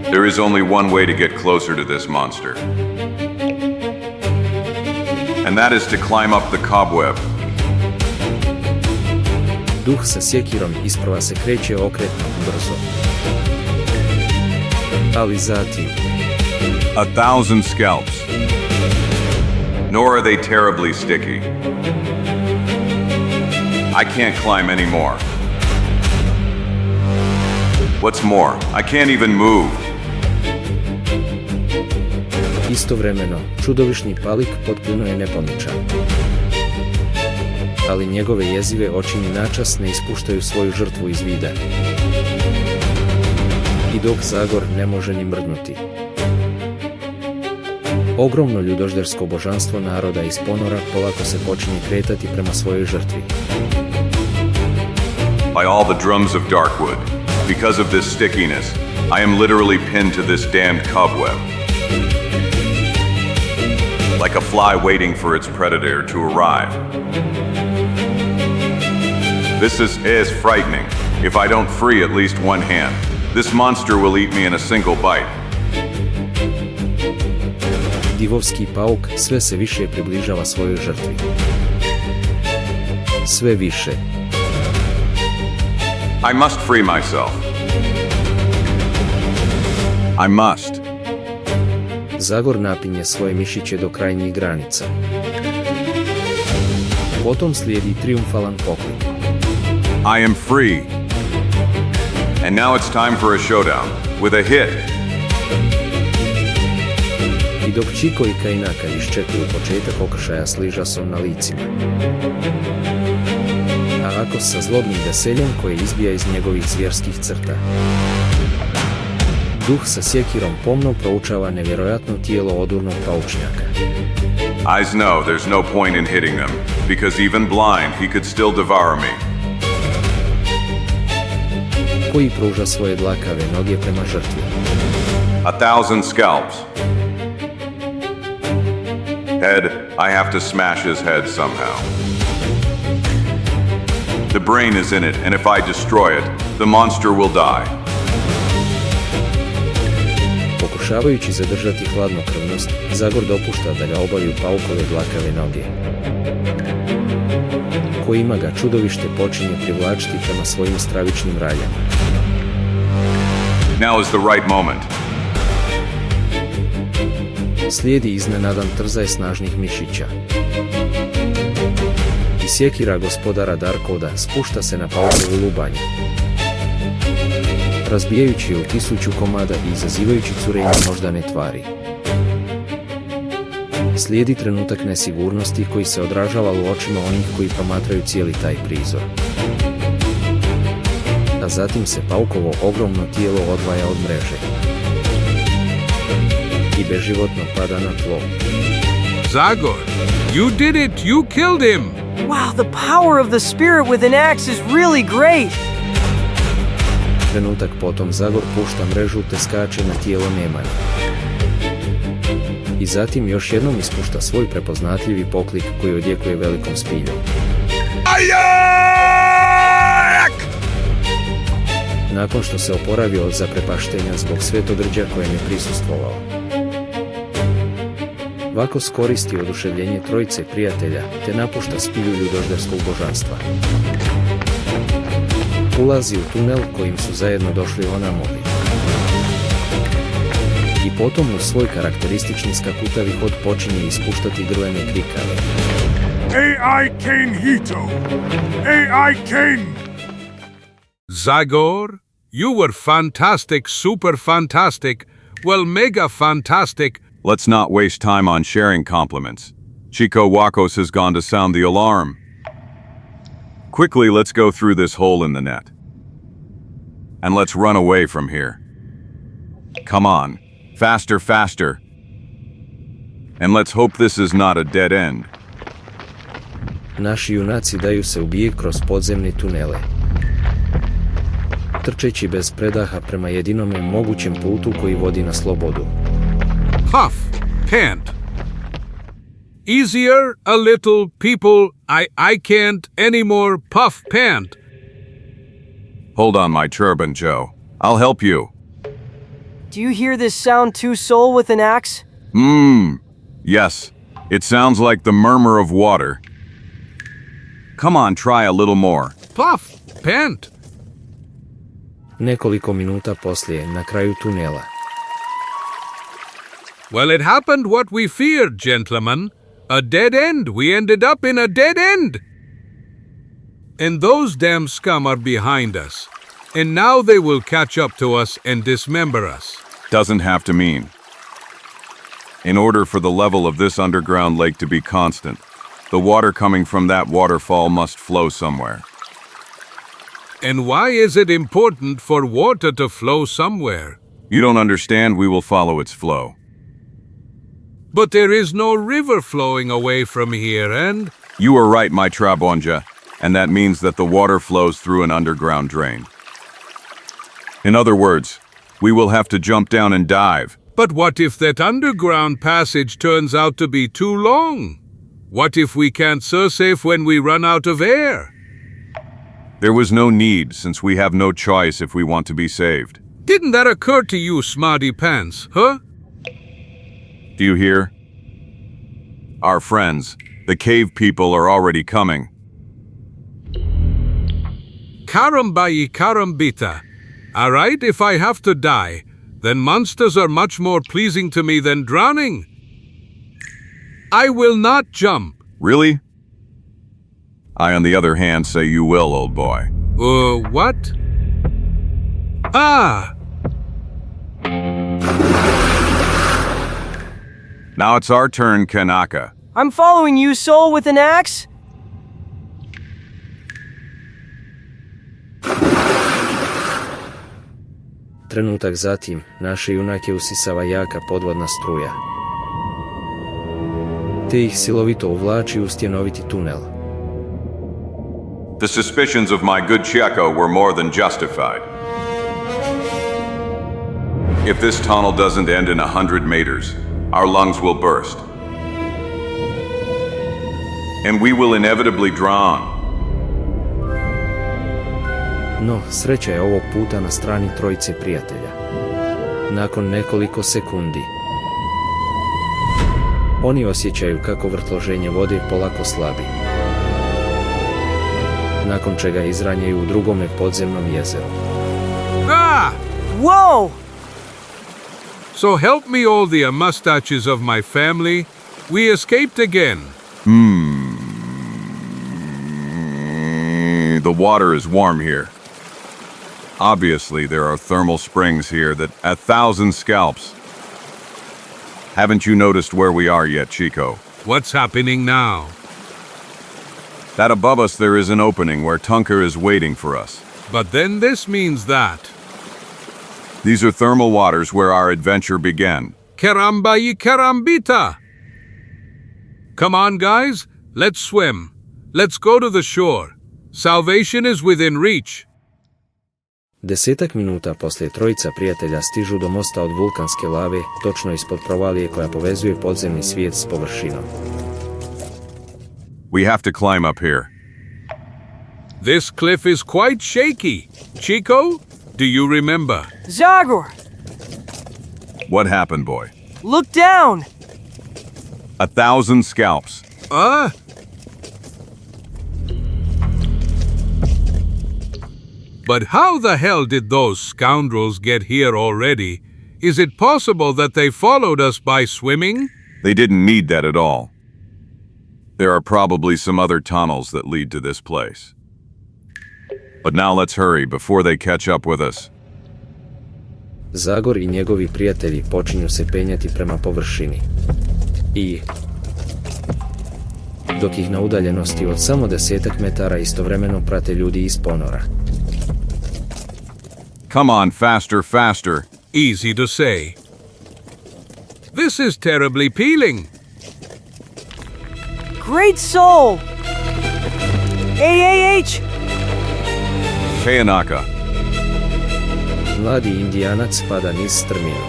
There is only one way to get closer to this monster. And that is to climb up the cobweb. Duh sa sjekirom isprva se kreće okretno brzo. Ali zatim 1,000 scalps. Nor are they terribly sticky. I can't climb anymore. What's more, I can't even move. istovremeno, čudovišni palik potpuno je nepomičan. Ali njegove jezive oči ni načas ne ispuštaju svoju žrtvu iz vida. I dok Zagor ne može ni mrdnuti. Ogromno ljudoždersko božanstvo naroda iz ponora polako se počinje kretati prema svojoj žrtvi. By all the drums of Darkwood, because of this stickiness, I am literally pinned to this damned cobweb. Like a fly waiting for its predator to arrive. This is frightening. If I don't free at least one hand, this monster will eat me in a single bite. Divovski pauk sve se više približava svojoj žrtvi. Sve više. I must free myself. I must. Zagor napinje svoje mišiće do krajnjih granica. Potom slijedi triumfalan poklik. I am free. And now it's time for a showdown, with a hit. I dok Čiko i Kajnaka iščekuju početak okršaja s ližasom na licima. A Akos sa zlobnim veseljem koje izbija iz njegovih zvjerskih crta. Duh sa sjekirom pomno proučava nevjerojatno tijelo odurnog paučnjaka. I know there's no point in hitting them, because even blind he could still devour me. Koji pruža svoje dlakave noge prema žrtvi. 1,000 scalps. Head, I have to smash his head somehow. The brain is in it, and if I destroy it, the monster will die. Pokušavajući zadržati hladnokrvnost, Zagor dopušta da ga obaju paukove dlakave noge. Kojima ga čudovište počinje privlačiti prema svojim stravičnim raljama. Now is the right moment. Slijedi iznenadan trzaj snažnih mišića. I sjekira gospodara Darkwooda spušta se na paukovu lubanju. Razbijajući je u 1000 komada i izazivajući curenje moždane tvari. Slijedi trenutak nesigurnosti koji se odražava u očima onih koji promatraju cijeli taj prizor. A zatim se paukovo ogromno tijelo odvaja od mreže. I beživotno pada na tlo. Zagor, you did it! You killed him! Wow, the power of the spirit with an axe is really great! Trenutak potom Zagor pušta mrežu te skače na tijelo Nemanja. I zatim još jednom ispušta svoj prepoznatljivi poklik koji odjekuje velikom spiljom. Nakon što se oporavio od zaprepaštenja zbog svetogrđa kojem je prisustvovao. Vakos koristi oduševljenje trojice prijatelja te napušta spilju ljudožderskog božanstva. Ulazi u tunel kojim su zajedno došli onamovi. I potom u svoj karakteristični skakutavi hod počinje ispuštati grlene krikave. AI Kane Hito! AI Kane! Zagor, you were fantastic, super fantastic, well, mega fantastic. Let's not waste time on sharing compliments. Chico Wakos has gone to sound the alarm. Quickly, let's go through this hole in the net. And let's run away from here. Come on. Faster, faster. And let's hope this is not a dead end. Naši junaci daju se u bijeg kroz podzemne tunele, trčeći bez predaha prema jedinome mogućem putu koji vodi na slobodu. Puff, pant. Easier a little, people. I can't anymore puff, pant. Hold on, my turban, Joe. I'll help you. Do you hear this sound too, Soul, with an axe? Yes. It sounds like the murmur of water. Come on, try a little more. Puff, pant. Nekoliko minuta poslije, na kraju tunela. Well, it happened what we feared, gentlemen. A dead end. We ended up in a dead end. And those damn scum are behind us. And now they will catch up to us and dismember us. Doesn't have to mean. In order for the level of this underground lake to be constant, the water coming from that waterfall must flow somewhere. And why is it important for water to flow somewhere? You don't understand, we will follow its flow. But there is no river flowing away from here, and... You are right, my Trabonja, and that means that the water flows through an underground drain. In other words, we will have to jump down and dive. But what if that underground passage turns out to be too long? What if we can't sursafe when we run out of air? There was no need, since we have no choice if we want to be saved. Didn't that occur to you, smarty pants, huh? Do you hear? Our friends, the cave people, are already coming. Karambayi karambita. All right, if I have to die, then monsters are much more pleasing to me than drowning. I will not jump. Really? I, on the other hand, say you will, old boy. What? Ah! Now it's our turn, Kanaka. I'm following you, Soul, with an axe? Trenutak zatim, naše junake usisava jaka podvodna struja. Te ih silovito uvlači u stjenoviti tunel. The suspicions of my good Chieko were more than justified. If this tunnel doesn't end in 100 meters, our lungs will burst. And we will inevitably drown. No, sreća je ovog puta na strani trojice prijatelja. Nakon nekoliko sekundi, oni osjećaju kako vrtloženje vode polako slabi. Nakon čega izranjaju u drugome podzemnom jezeru. Ah! Whoa! So help me all the mustaches of my family. We escaped again. The water is warm here. Obviously, there are thermal springs here that 1,000 scalps. Haven't you noticed where we are yet, Chico? What's happening now? That above us there is an opening where Tunker is waiting for us. But then this means that... These are thermal waters where our adventure began. Karambayi karambita! Come on, guys. Let's swim. Let's go to the shore. Salvation is within reach. 10 minuta poslije trojica prijatelja stižu do mosta od vulkanske lave, točno ispod provalije koja povezuje podzemni svijet s površinom. We have to climb up here. This cliff is quite shaky. Chico, do you remember? Zagor! What happened, boy? Look down! 1,000 scalps. But how the hell did those scoundrels get here already? Is it possible that they followed us by swimming? They didn't need that at all. There are probably some other tunnels that lead to this place. But now let's hurry before they catch up with us. Zagor i njegovi prijatelji počinju se penjati prema površini. Dok ih na udaljenosti od samo 10 metara istovremeno prate ljudi iz ponora. Come on, faster, faster. Easy to say. This is terribly peeling. Great Soul! AAH! Kayanaka. Mladi indijanac pada niz strminu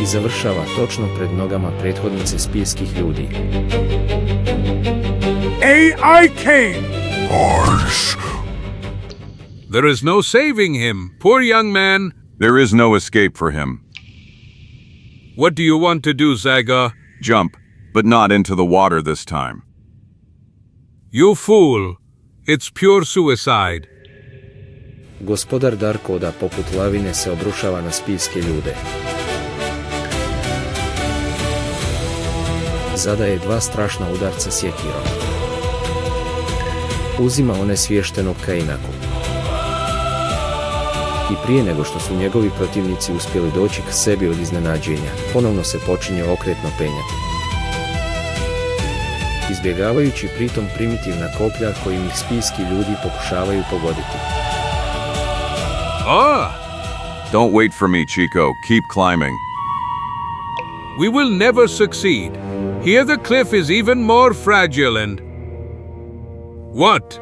i završava točno pred nogama prethodnice spijskih ljudi. AI Kane! Harsh! There is no saving him, poor young man. There is no escape for him. What do you want to do, Zagor? Jump, but not into the water this time. You fool. It's pure suicide. Gospodar Darkwooda poput lavine se obrušava na spijske ljude. Zadaje 2 strašna udarca sjekirom. Uzima onesviještenog Kainaku. I prije nego što su njegovi protivnici uspjeli doći k sebi od iznenađenja, ponovno se počinje okretno penjati. Izbjegavajući pritom primitivna koplja kojim ih spijski ljudi pokušavaju pogoditi. Don't wait for me, Chico. Keep climbing. We will never succeed. Here the cliff is even more fragile and... What?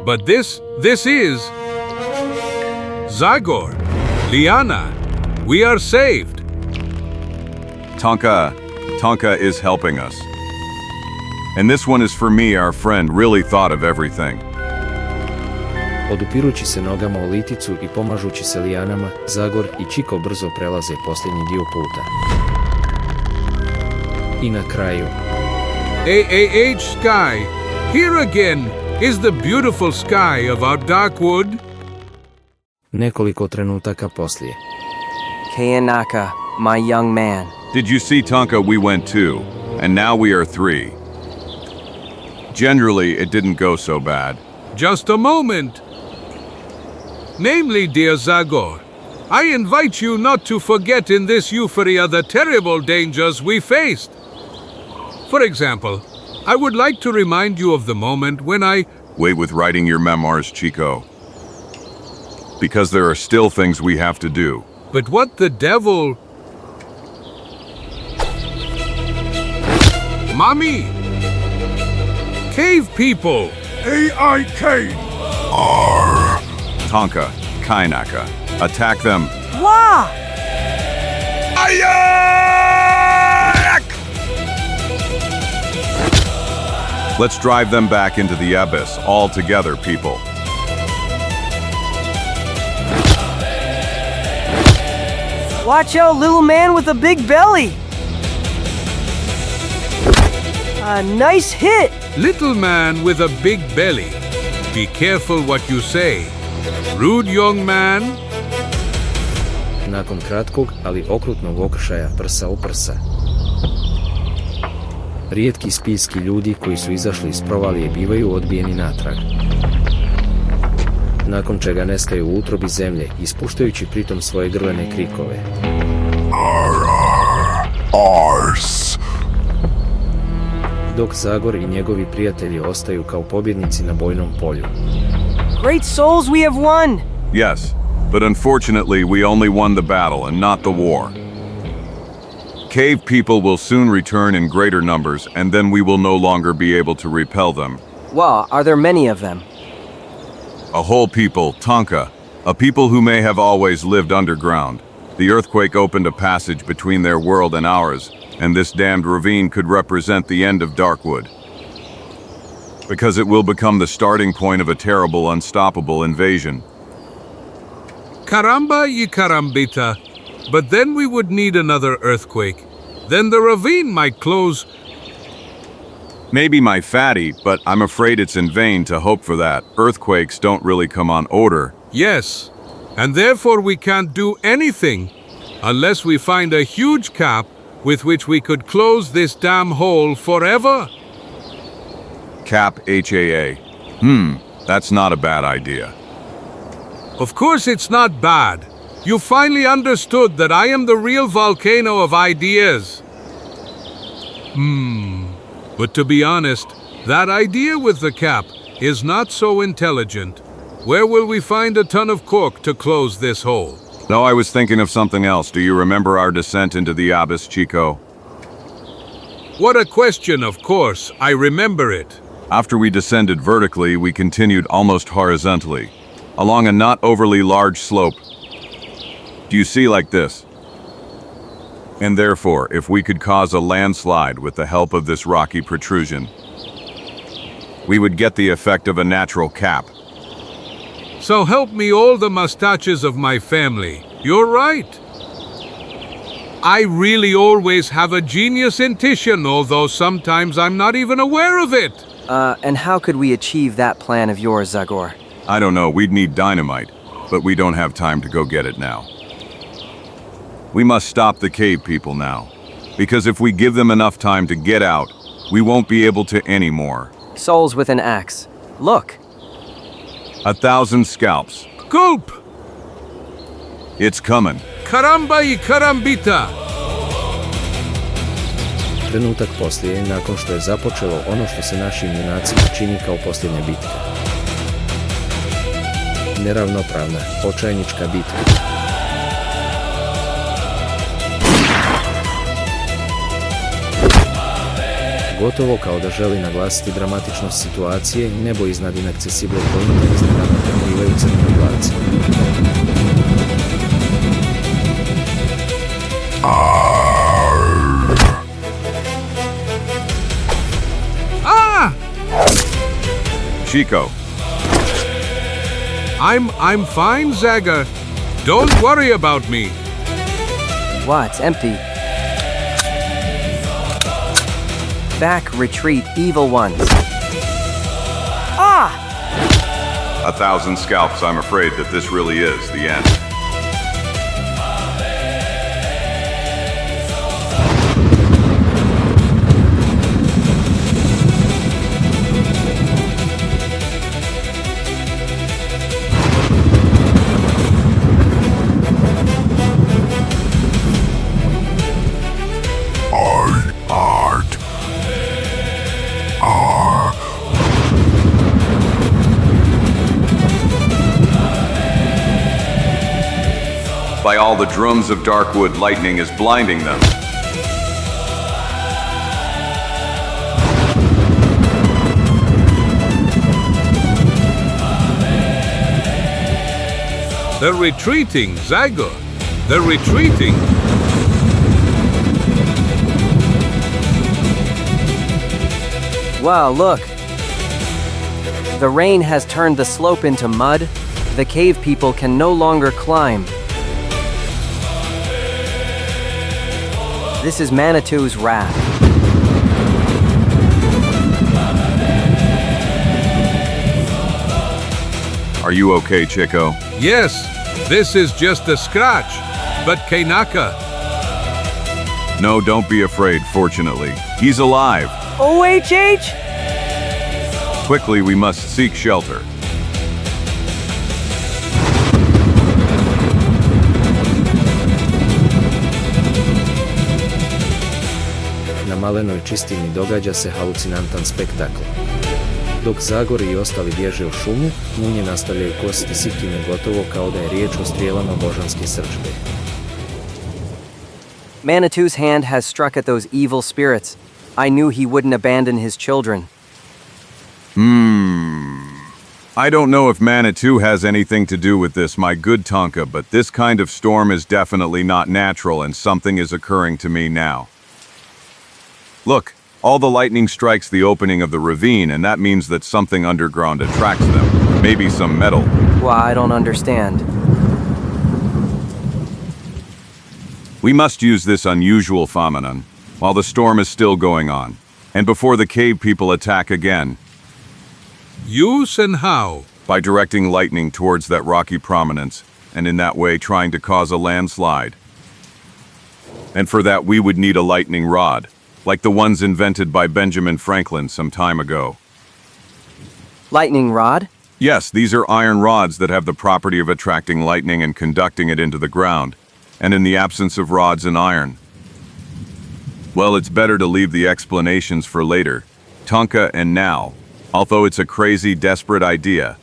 But this is... Zagor, Liana, we are saved. Tonka is helping us. And this one is for me, our friend really thought of everything. Odupirući se nogama o liticu i pomažući se lijanama, Zagor i Chico brzo prelaze posljednji dio puta. I na kraju... AAH sky, here again is the beautiful sky of our Darkwood. Nekoliko trenutaka poslije. Kayanaka, my young man. Did you see, Tonka? We went 2, and now we are 3. Generally, it didn't go so bad. Just a moment. Namely, dear Zagor, I invite you not to forget in this euphoria the terrible dangers we faced. For example, I would like to remind you of the moment when I... Wait with writing your memoirs, Chico. Because there are still things we have to do. But what the devil... Mommy! Cave people! AI Kane! Tonka, Kainaka, attack them. Wah! Let's drive them back into the abyss, all together, people. Watch out, little man with a big belly! A nice hit! Little man with a big belly. Be careful what you say. Rude young man. Nakon kratkog, ali okrutnog okršaja prsa u prsa. Rijetki spijski ljudi koji su izašli iz provalije bivaju odbijeni natrag. Nakon čega nestaju u utrobi zemlje, ispuštajući pritom svoje grlene krikove. Ars! Dok Zagor i njegovi prijatelji ostaju kao pobjednici na bojnom polju. Great souls, we have won! Yes, but unfortunately we only won the battle and not the war. Cave people will soon return in greater numbers, and then we will no longer be able to repel them. Well, are there many of them? A whole people, Tonka, a people who may have always lived underground. The earthquake opened a passage between their world and ours, and this damned ravine could represent the end of Darkwood. Because it will become the starting point of a terrible, unstoppable invasion. Caramba y carambita. But then we would need another earthquake. Then the ravine might close. Maybe my fatty, but I'm afraid it's in vain to hope for that. Earthquakes don't really come on order. Yes, and therefore we can't do anything unless we find a huge cap with which we could close this damn hole forever. Cap HAA. That's not a bad idea. Of course it's not bad. You finally understood that I am the real volcano of ideas. But to be honest, that idea with the cap is not so intelligent. Where will we find a ton of cork to close this hole? No, I was thinking of something else. Do you remember our descent into the abyss, Chico? What a question, of course. I remember it. After we descended vertically, we continued almost horizontally, along a not overly large slope. Do you see like this? And therefore, if we could cause a landslide with the help of this rocky protrusion, we would get the effect of a natural cap. So help me all the mustaches of my family. You're right. I really always have a genius intuition, although sometimes I'm not even aware of it. And how could we achieve that plan of yours, Zagor? I don't know, we'd need dynamite, but we don't have time to go get it now. We must stop the cave people now, because if we give them enough time to get out, we won't be able to anymore. Souls with an axe. Look. 1,000 scalps. Gulp! It's coming. Caramba y carambita! Trenutak poslije, nakon što je započelo ono što se našim junacima čini kao posljednja bitka. Neravnopravna, očajnička bitka. Gotovo kao da želi naglasiti dramatičnost situacije, nebo iznad inaccesible pointe iznenadno prekrivaju crni oblaci. Ah! Chico, I'm fine, Zagor. Don't worry about me. What? Empty. Back, retreat, evil ones. Ah! 1,000 scalps, I'm afraid that this really is the end. By all the drums of Darkwood, lightning is blinding them. They're retreating, Zagor. They're retreating. Wow, look. The rain has turned the slope into mud. The cave people can no longer climb. This is Manitou's wrath. Are you okay, Chico? Yes, this is just a scratch. But Kanaka, No, don't be afraid, fortunately. He's alive. OHH? Quickly, we must seek shelter. Na malenoj čistini događa se halucinantan spektakl. Dok Zagor i ostali bježe u šumu, munje nastavljaju kositi sitine gotovo kao da je riječ o strijelama božanske srdžbe. Manitou's hand has struck at those evil spirits. I knew he wouldn't abandon his children. I don't know if Manitou has anything to do with this, my good Tonka, but this kind of storm is definitely not natural and something is occurring to me now. Look, all the lightning strikes the opening of the ravine, and that means that something underground attracts them. Maybe some metal. Well, I don't understand. We must use this unusual phenomenon while the storm is still going on, and before the cave people attack again. use and how? By directing lightning towards that rocky prominence, and in that way trying to cause a landslide. And for that we would need a lightning rod, like the ones invented by Benjamin Franklin some time ago. Lightning rod? Yes, these are iron rods that have the property of attracting lightning and conducting it into the ground, and in the absence of rods and iron. Well, it's better to leave the explanations for later. Tonka and now, although it's a crazy, desperate idea.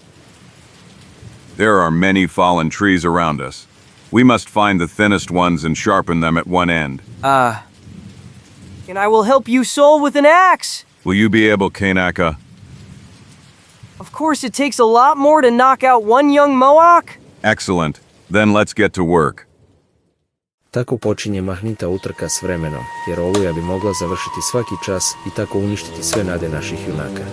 There are many fallen trees around us. We must find the thinnest ones and sharpen them at one end. And I will help you soul with an axe. Will you be able, Kanaka? Of course, it takes a lot more to knock out one young Mohawk. Excellent. Then let's get to work. Tako počinje mahnita utrka s vremenom, jer oluja bi mogla završiti svaki čas i tako uništiti sve nade naših junaka.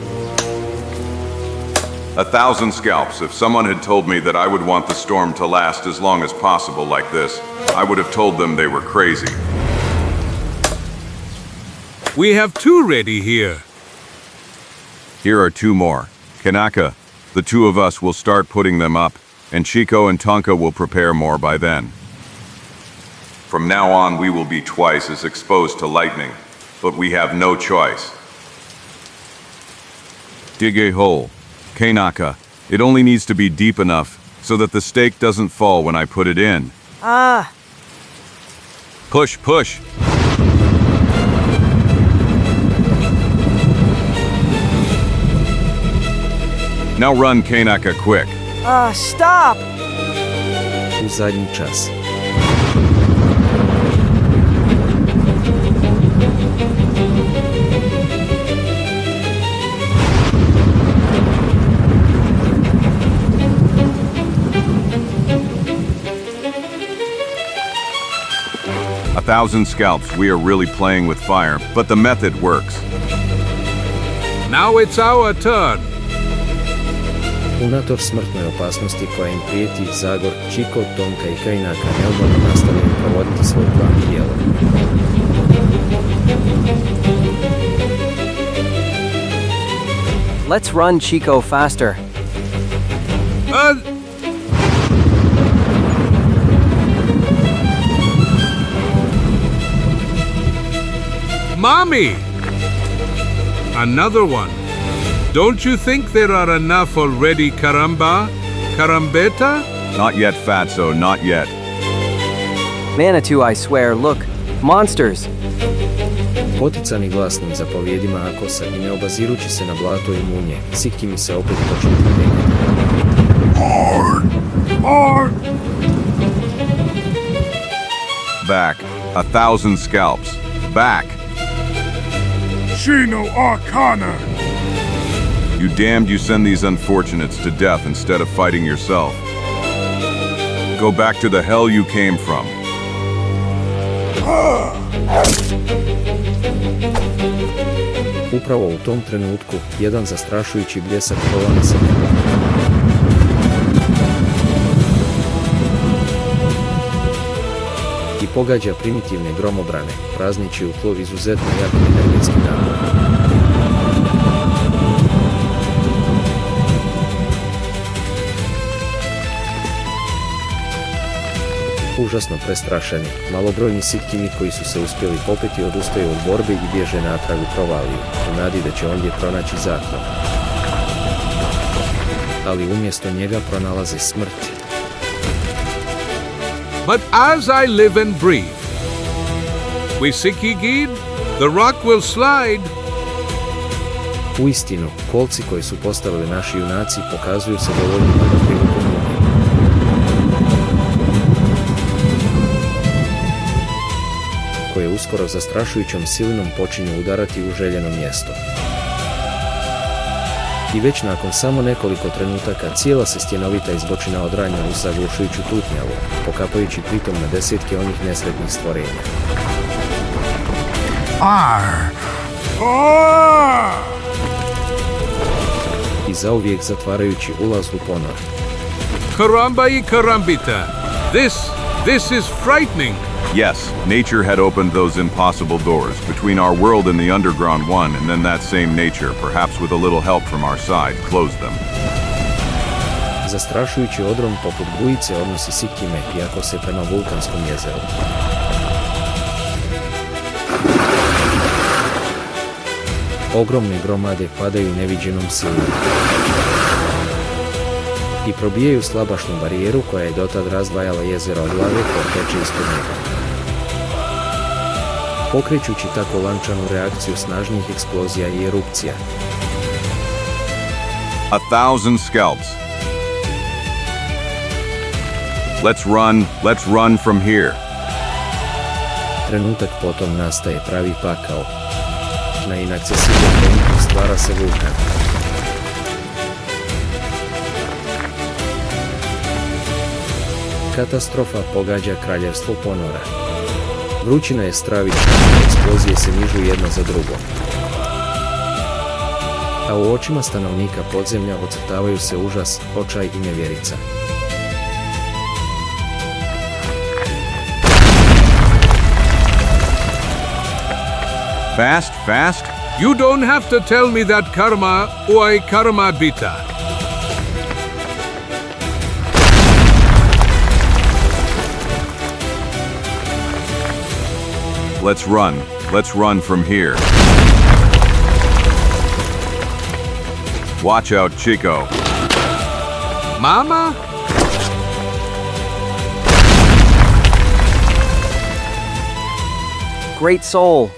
1,000 scalps. If someone had told me that I would want the storm to last as long as possible like this, I would have told them they were crazy. We have 2 ready here. Here are 2 more. Kanaka, the 2 of us will start putting them up, and Chico and Tonka will prepare more by then. From now on, we will be twice as exposed to lightning, but we have no choice. Dig a hole. Kanaka, it only needs to be deep enough so that the stake doesn't fall when I put it in. Ah, Push, push. Now run, Kanaka, quick. stop. U zadnji čas. A 1,000 scalps, we are really playing with fire, but the method works. Now it's our turn. Unator smrtnoj opasnosti koja im prijeti, Zagor, Chico, Tonka i Kanaka neumorno nastavljaju provoditi svoj plan i djelo. Let's run, Chico, faster. Mommy! Another one. Don't you think there are enough already, Caramba? Carambeta? Not yet, Fatso, not yet. Manitou, I swear, look. Monsters. Poticani glasnim zapovjedima Akosa i ne obazirući se na blato i munje, Sikki mi se opet početi penjati. Back. 1,000 scalps. Back. Shino Arcana. You damned, you send these unfortunates to death instead of fighting yourself. Go back to the hell you came from. Upravo u tom trenutku, jedan zastrašujući bljesak prolama se i pogađa primitivne gromobrane, praznići u tlo izuzetno jak energetski napor. Užasno prestrašeni, malobrojni sitkini koji su se uspjeli popeti odustaju od borbe i bježe natrag u provaliju, u nadi da će ondje pronaći zaklon. Ali umjesto njega pronalaze smrt. But as I live and breathe, we Sikigid, the rock will slide. Uistinu, kolci koji su postavili naši junaci pokazuju se dovoljno da privuku munje. Koje uskoro zastrašujućom silinom počinju udarati u željeno mjesto. I već nakon samo nekoliko trenutaka cijela se stjenovita izbočina odranja u zaglušujuću tutnjavu, pokapajući pritom na desetke onih nesretnih stvorenja. I zauvijek zatvarajući ulaz u ponor. Karamba i Karambita. This is frightening. Yes, nature had opened those impossible doors between our world and the underground one, and then that same nature, perhaps with a little help from our side, closed them. Zastrašujući odrom poput bujice odnosi Sikkime iako se prema vulkanskom jezeru. Ogromne gromade padaju neviđenom silom i probijaju slabašnu barijeru koja je dotad razdvajala jezero od lave koja teče ispod njega, pokrećući tako lančanu reakciju snažnih eksplozija i erupcija. 1,000 scalps. Let's run from here. Trenutak potom nastaje pravi pakao. Na inaccesibilnom punktu stvara se vulkan. Katastrofa pogađa kraljevstvo ponora. Vrućina je stravična, eksplozije se nižu jedna za drugom. A u očima stanovnika podzemlja ocrtavaju se užas, očaj i nevjerica. Fast, fast? You don't have to tell me that karma, oi karma bita. Let's run from here. Watch out, Chico. Mama? Great soul.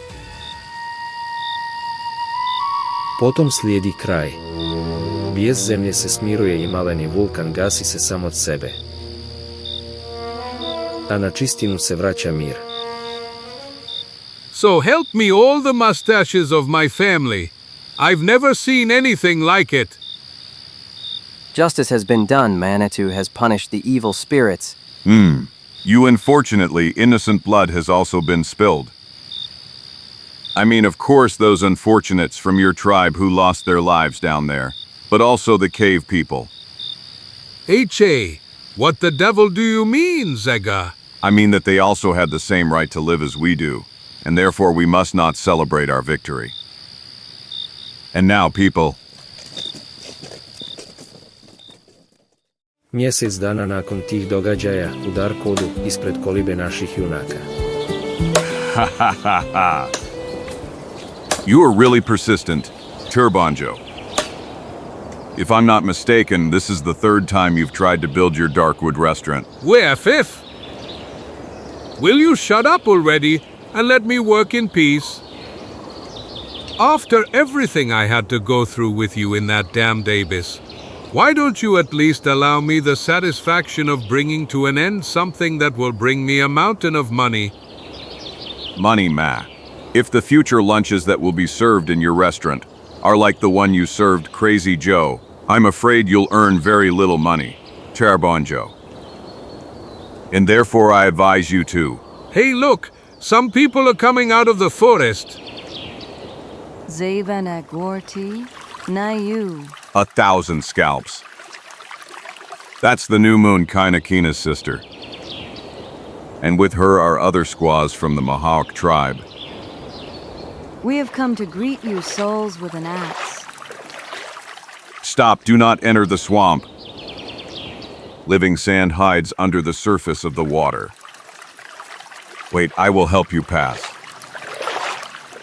Potom slijedi kraj. Bijes zemlje se smiruje i maleni vulkan gasi se sam od sebe. A na čistinu se vraća mir. So help me all the mustaches of my family. I've never seen anything like it. Justice has been done. Manitou has punished the evil spirits. You unfortunately, innocent blood has also been spilled. I mean, of course, those unfortunates from your tribe who lost their lives down there, but also the cave people. H.A., what the devil do you mean, Zega? I mean that they also had the same right to live as we do, and therefore we must not celebrate our victory. And now, people. Mjesec dana nakon tih događaja u DARKWOODU ispred kolibe naših junaka. Ha ha ha ha. You are really persistent, Turbanjo. If I'm not mistaken, this is the third time you've tried to build your Darkwood restaurant. Where, fifth? Will you shut up already and let me work in peace? After everything I had to go through with you in that damned abyss, why don't you at least allow me the satisfaction of bringing to an end something that will bring me a mountain of money? Money, ma. If the future lunches that will be served in your restaurant are like the one you served Crazy Joe, I'm afraid you'll earn very little money, Turbanjo. And therefore I advise you to. Hey, look, some people are coming out of the forest. Zavanagorti, Nayu. 1,000 scalps. That's the new moon Kainakina's sister. And with her are other squaws from the Mohawk tribe. We have come to greet you, souls, with an axe. Stop, do not enter the swamp. Living sand hides under the surface of the water. Wait, I will help you pass.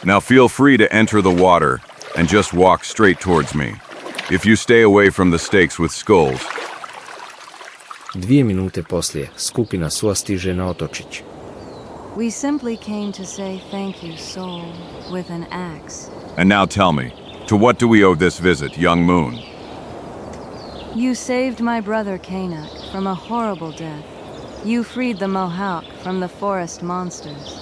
Now feel free to enter the water and just walk straight towards me. If you stay away from the stakes with skulls. 2 minute poslije, skupina SUA stiže na otočić. We simply came to say thank you, soul, with an axe. And now tell me, to what do we owe this visit, young moon? You saved my brother Kanak from a horrible death. You freed the Mohawk from the forest monsters.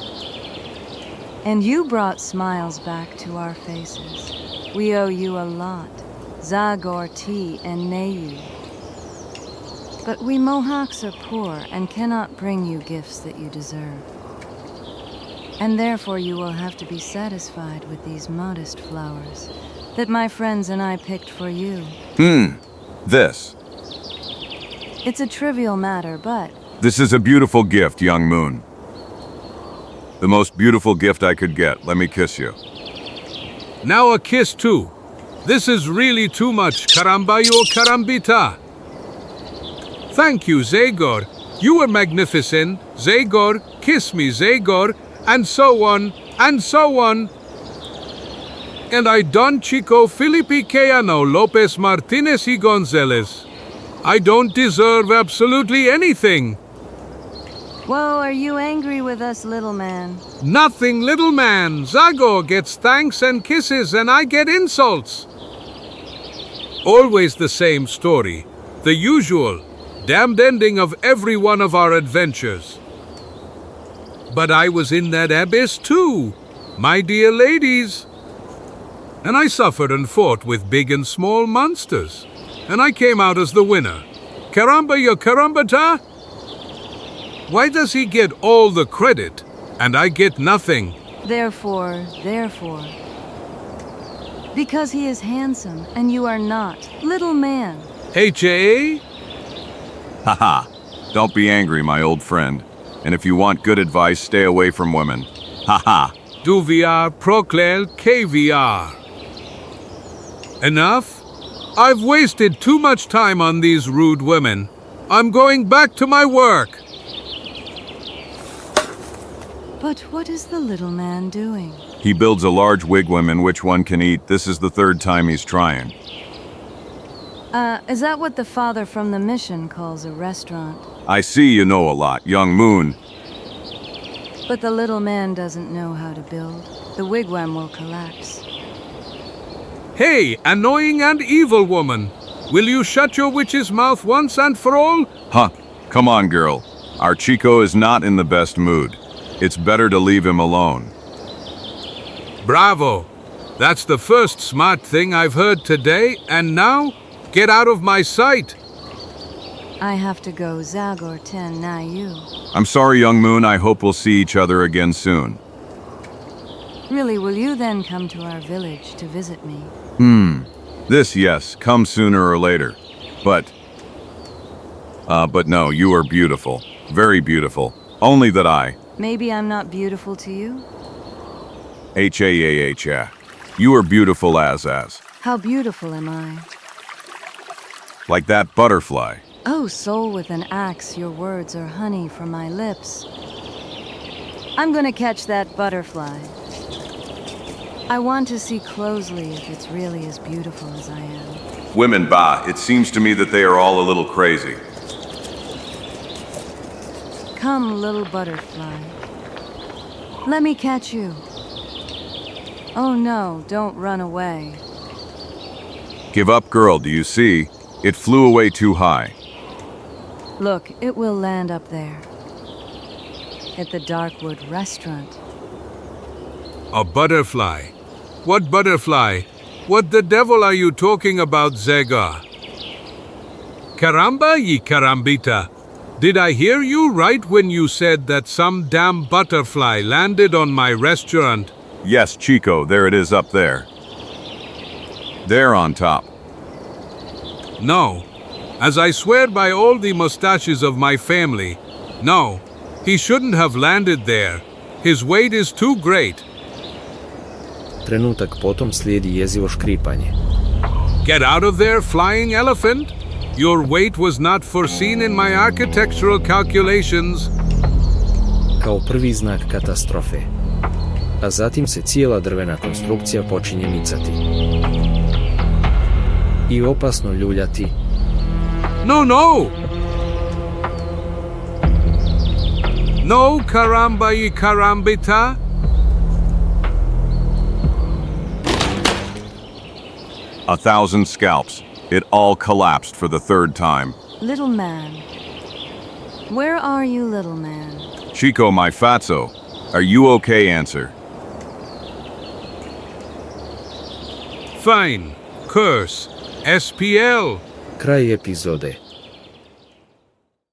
And you brought smiles back to our faces. We owe you a lot, Zagor and Nayu. But we Mohawks are poor and cannot bring you gifts that you deserve. And therefore you will have to be satisfied with these modest flowers that my friends and I picked for you. This. It's a trivial matter, but This is a beautiful gift, young moon. The most beautiful gift I could get. Let me kiss you. Now a kiss too. This is really too much, Karambayo Karambita. Thank you, Zagor. You were magnificent. Zagor, kiss me, Zagor, and so on, and so on. And I Don Chico Felipe Cayano Lopez Martinez y Gonzalez. I don't deserve absolutely anything. whoa, are you angry with us, little man? Nothing, little man. Zagor gets thanks and kisses and I get insults. Always the same story. The usual damned ending of every one of our adventures. But I was in that abyss too, my dear ladies. And I suffered and fought with big and small monsters. And I came out as the winner. Caramba ya carambata? Why does he get all the credit and I get nothing? Therefore. Because he is handsome and you are not. Little man. H.A.? Haha. Don't be angry, my old friend. And if you want good advice, stay away from women. Haha. Duviar proclel KVR. Enough? I've wasted too much time on these rude women. I'm going back to my work. But what is the little man doing? He builds a large wigwam in which one can eat. This is the third time he's trying. Is that what the father from the mission calls a restaurant? I see you know a lot, young moon. But the little man doesn't know how to build. The wigwam will collapse. Hey, annoying and evil woman. Will you shut your witch's mouth once and for all? Huh, come on, girl. Our Chico is not in the best mood. It's better to leave him alone. Bravo. That's the first smart thing I've heard today, and now, get out of my sight. I have to go. Zagor EN, now you. I'm sorry, young moon. I hope we'll see each other again soon. Really, will you then come to our village to visit me? This, yes, come sooner or later. But no, you are beautiful. Very beautiful. Only that I... Maybe I'm not beautiful to you? H-A-A-H-A. You are beautiful as. How beautiful am I? Like that butterfly. Oh, soul with an axe, your words are honey from my lips. I'm gonna catch that butterfly. I want to see closely if it's really as beautiful as I am. Women, bah, it seems to me that they are all a little crazy. Come, little butterfly. Let me catch you. Oh no, don't run away. Give up, girl, do you see? It flew away too high. Look, it will land up there. At the Darkwood restaurant. A butterfly. What butterfly? What the devil are you talking about, Zagor? Caramba ye carambita. Did I hear you right when you said that some damn butterfly landed on my restaurant? Yes, Chico, there it is up there. There on top. No. As I swear by all the mustaches of my family, no. He shouldn't have landed there. His weight is too great. Trenutak potom slijedi jezivo škripanje. Get out of there, flying elephant! Your weight was not foreseen in my architectural calculations. Kao prvi znak katastrofe. A zatim se cijela drvena konstrukcija počinje micati. I opasno ljuljati. No, no! No, caramba y carambita. A 1,000 scalps. It all collapsed for the third time. Little man. Where are you, little man? Chico, my fatso. Are you okay? Answer. Fine. Curse. SPL. Kraj epizode.